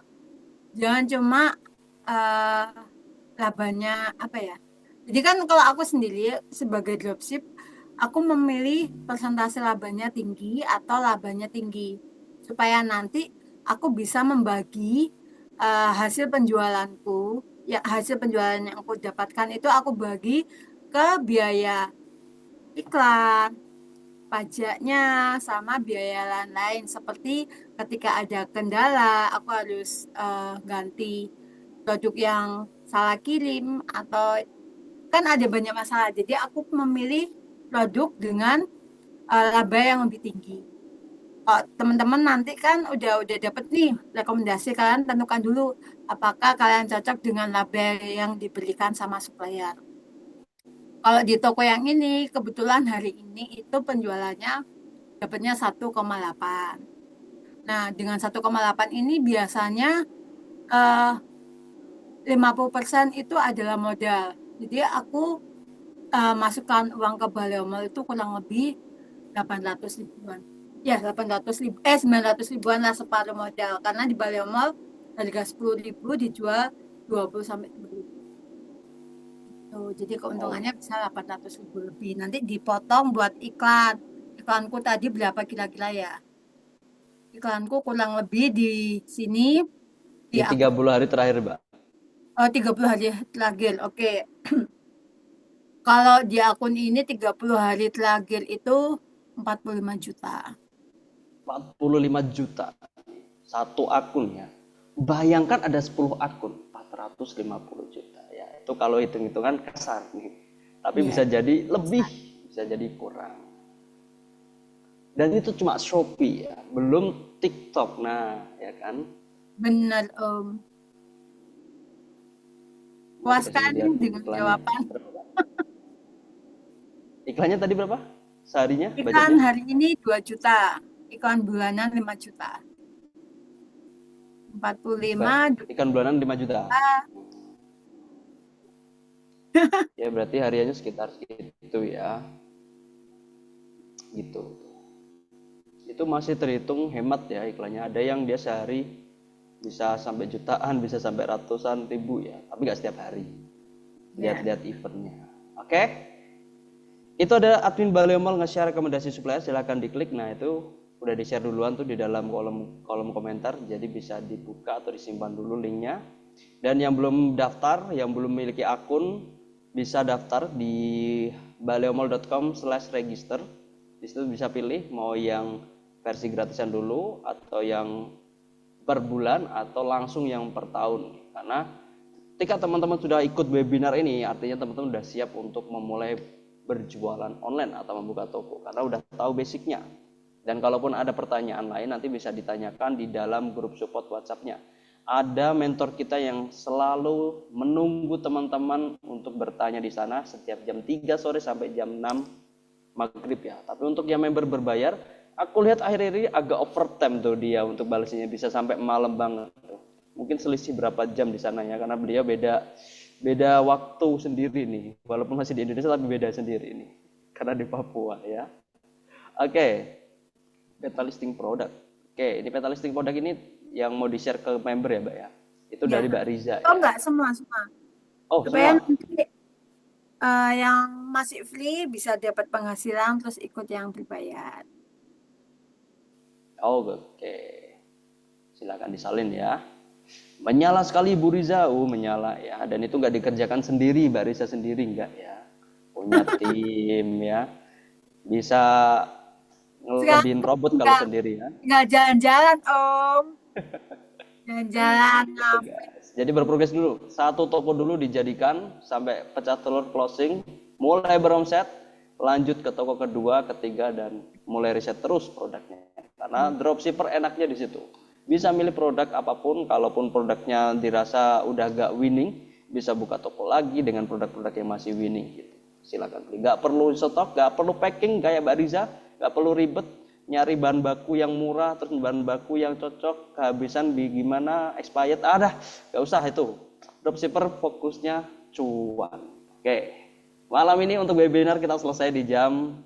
jangan cuma eh, labanya apa ya. Jadi kan kalau aku sendiri sebagai dropship, aku memilih persentase labanya tinggi atau labanya tinggi supaya nanti aku bisa membagi hasil penjualanku, ya hasil penjualan yang aku dapatkan itu aku bagi ke biaya iklan, pajaknya, sama biaya lain-lain. Seperti ketika ada kendala, aku harus ganti produk yang salah kirim atau kan ada banyak masalah. Jadi aku memilih produk dengan laba yang lebih tinggi. Oh, teman-teman nanti kan udah dapet nih rekomendasi, kalian tentukan dulu apakah kalian cocok dengan laba yang diberikan sama supplier. Kalau di toko yang ini kebetulan hari ini itu penjualannya dapatnya 1,8. Nah, dengan 1,8 ini biasanya eh, 50% itu adalah modal. Jadi aku masukkan uang ke Baleo Mall itu kurang lebih 800 ribuan. Ya, 800 ribu, 900 ribuan lah separuh modal. Karena di Baleo Mall harga 10 ribu dijual 20 sampai 30 ribu. Tuh, jadi keuntungannya Oh, bisa 800 ribu lebih. Nanti dipotong buat iklan. Iklanku tadi berapa kira-kira ya? Iklanku kurang lebih di sini di di akun 30 hari terakhir Mbak. 30 hari terakhir. Oke. Kalau di akun ini 30 hari terakhir itu 45 juta. 45 juta satu akun ya. Bayangkan ada 10 akun, 450 juta ya. Itu kalau hitung-hitungan kasar nih. Tapi Iya. bisa jadi lebih, bisa jadi kurang. Dan itu cuma Shopee ya, belum TikTok. Nah, ya kan? Benar, Om. Mau Puas dikasih sekali lihat nih dengan iklannya. jawaban. Iklannya tadi berapa? Seharinya Iklan budgetnya? hari ini 2 juta. Iklan bulanan 5 juta. 45 Ikan bulanan 5 juta. juta. Ya berarti hariannya sekitar segitu ya. Gitu. Itu masih terhitung hemat ya iklannya. Ada yang dia sehari bisa sampai jutaan, bisa sampai ratusan ribu ya. Tapi nggak setiap hari. Ya. Lihat-lihat eventnya. Oke? Itu ada admin Balai Mall nge-share rekomendasi supplier, silahkan diklik. Nah itu udah di-share duluan tuh di dalam kolom komentar, jadi bisa dibuka atau disimpan dulu linknya. Dan yang belum daftar, yang belum memiliki akun, bisa daftar di baleomall.com/register. Di situ bisa pilih mau yang versi gratisan dulu atau yang per bulan atau langsung yang per tahun. Karena ketika teman-teman sudah ikut webinar ini, artinya teman-teman sudah siap untuk memulai berjualan online atau membuka toko karena udah tahu basicnya. Dan kalaupun ada pertanyaan lain nanti bisa ditanyakan di dalam grup support WhatsApp-nya. Ada mentor kita yang selalu menunggu teman-teman untuk bertanya di sana setiap jam 3 sore sampai jam 6 maghrib ya. Tapi untuk yang member berbayar, aku lihat akhir-akhir ini agak overtime tuh dia untuk balasnya, bisa sampai malam banget tuh. Mungkin selisih berapa jam di sana ya, karena beliau beda waktu sendiri nih, walaupun masih di Indonesia tapi beda sendiri nih karena di Papua ya. Oke, beta listing produk. Oke, ini beta listing produk ini yang mau di share ke member ya Mbak ya, itu Ya. dari Mbak Riza Oh ya. enggak, semua. Oh Supaya semua. nanti yang masih free bisa dapat penghasilan terus ikut yang berbayar. Oh oke, silakan disalin ya. Menyala sekali Bu Riza, menyala ya. Dan itu nggak dikerjakan sendiri, Mbak Riza sendiri nggak ya. Punya tim ya. Bisa Sekarang ngelebihin robot kalau enggak, sendiri ya. enggak jalan-jalan, Om. Jalan-jalan ngapain? Jadi berprogres dulu. Satu toko dulu dijadikan sampai pecah telur closing, mulai beromset, lanjut ke toko kedua, ketiga, dan mulai riset terus produknya. Karena dropshipper enaknya di situ. Bisa milih produk apapun, kalaupun produknya dirasa udah gak winning, bisa buka toko lagi dengan produk-produk yang masih winning gitu. Silakan beli. Gak perlu stok, gak perlu packing kayak Mbak Riza, gak perlu ribet nyari bahan baku yang murah, terus bahan baku yang cocok, kehabisan gimana, expired, gak usah itu. Dropshipper fokusnya cuan. Oke, malam ini untuk webinar kita selesai di jam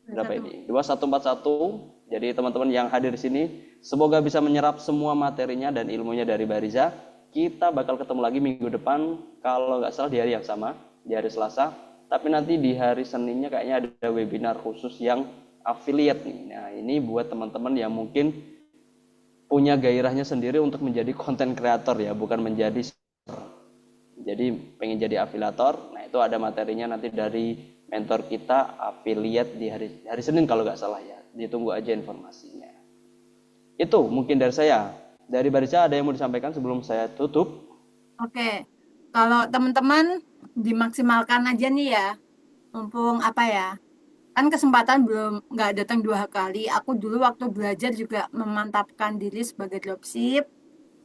berapa ini? 21.41. Jadi teman-teman yang hadir di sini, semoga bisa menyerap semua materinya dan ilmunya dari Bariza. Kita bakal ketemu lagi minggu depan, kalau nggak salah di hari yang sama, di hari Selasa. Tapi nanti di hari Seninnya kayaknya ada webinar khusus yang affiliate nih. Nah ini buat teman-teman yang mungkin punya gairahnya sendiri untuk menjadi content creator ya, bukan menjadi jadi pengen jadi afiliator. Nah itu ada materinya nanti dari mentor kita affiliate di hari Senin kalau nggak salah ya. Ditunggu aja informasinya. Itu mungkin dari saya. Dari Barisa ada yang mau disampaikan sebelum saya tutup? Oke, kalau teman-teman dimaksimalkan aja nih ya, mumpung apa ya, kan kesempatan belum nggak datang 2 kali. Aku dulu waktu belajar juga memantapkan diri sebagai dropship,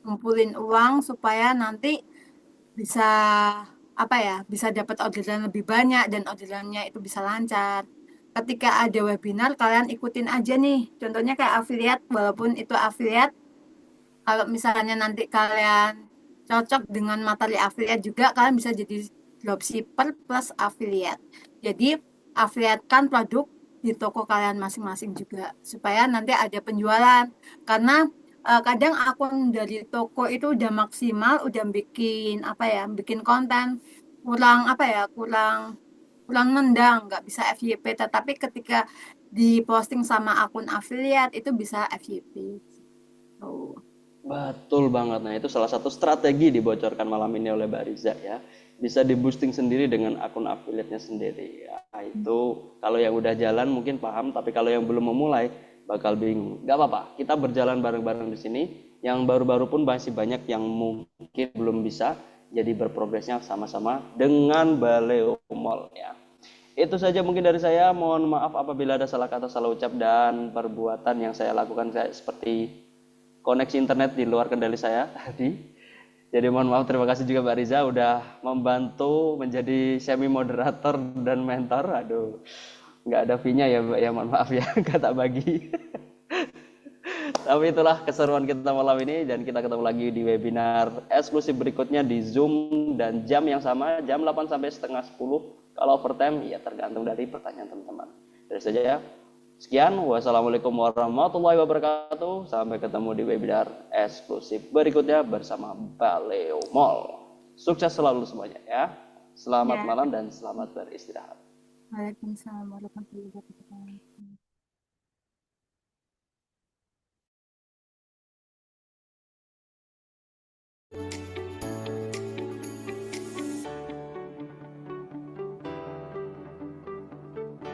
ngumpulin uang supaya nanti bisa apa ya, bisa dapat orderan lebih banyak dan orderannya itu bisa lancar. Ketika ada webinar, kalian ikutin aja nih. Contohnya kayak affiliate, walaupun itu affiliate, kalau misalnya nanti kalian cocok dengan materi affiliate juga, kalian bisa jadi dropshipper plus affiliate. Jadi, affiliate kan produk di toko kalian masing-masing juga, supaya nanti ada penjualan. Karena kadang akun dari toko itu udah maksimal, udah bikin apa ya, bikin konten kurang apa ya, kurang kurang nendang, nggak bisa FYP. Tetapi ketika diposting sama akun affiliate itu bisa FYP. Oh. Betul banget. Nah, itu salah satu strategi dibocorkan malam ini oleh Mbak Riza ya. Bisa di boosting sendiri dengan akun affiliate-nya sendiri. Ya, itu kalau yang udah jalan mungkin paham, tapi kalau yang belum memulai, bakal bingung. Gak apa-apa, kita berjalan bareng-bareng di sini. Yang baru-baru pun masih banyak yang mungkin belum bisa, jadi berprogresnya sama-sama dengan Baleo Mall ya. Itu saja mungkin dari saya. Mohon maaf apabila ada salah kata, salah ucap, dan perbuatan yang saya lakukan kayak seperti koneksi internet di luar kendali saya tadi. Jadi mohon maaf, terima kasih juga Mbak Riza udah membantu menjadi semi moderator dan mentor. Aduh, nggak ada fee-nya ya Mbak ya, mohon maaf ya, nggak tak bagi. Tapi itulah keseruan kita malam ini, dan kita ketemu lagi di webinar eksklusif berikutnya di Zoom dan jam yang sama, jam 8 sampai setengah 10. Kalau overtime ya tergantung dari pertanyaan teman-teman. Dari saja ya. Sekian, wassalamualaikum warahmatullahi wabarakatuh. Sampai ketemu di webinar eksklusif berikutnya bersama Baleo Mall. Sukses selalu semuanya ya. Selamat Ya, malam dan selamat beristirahat. Waalaikumsalam warahmatullahi wabarakatuh.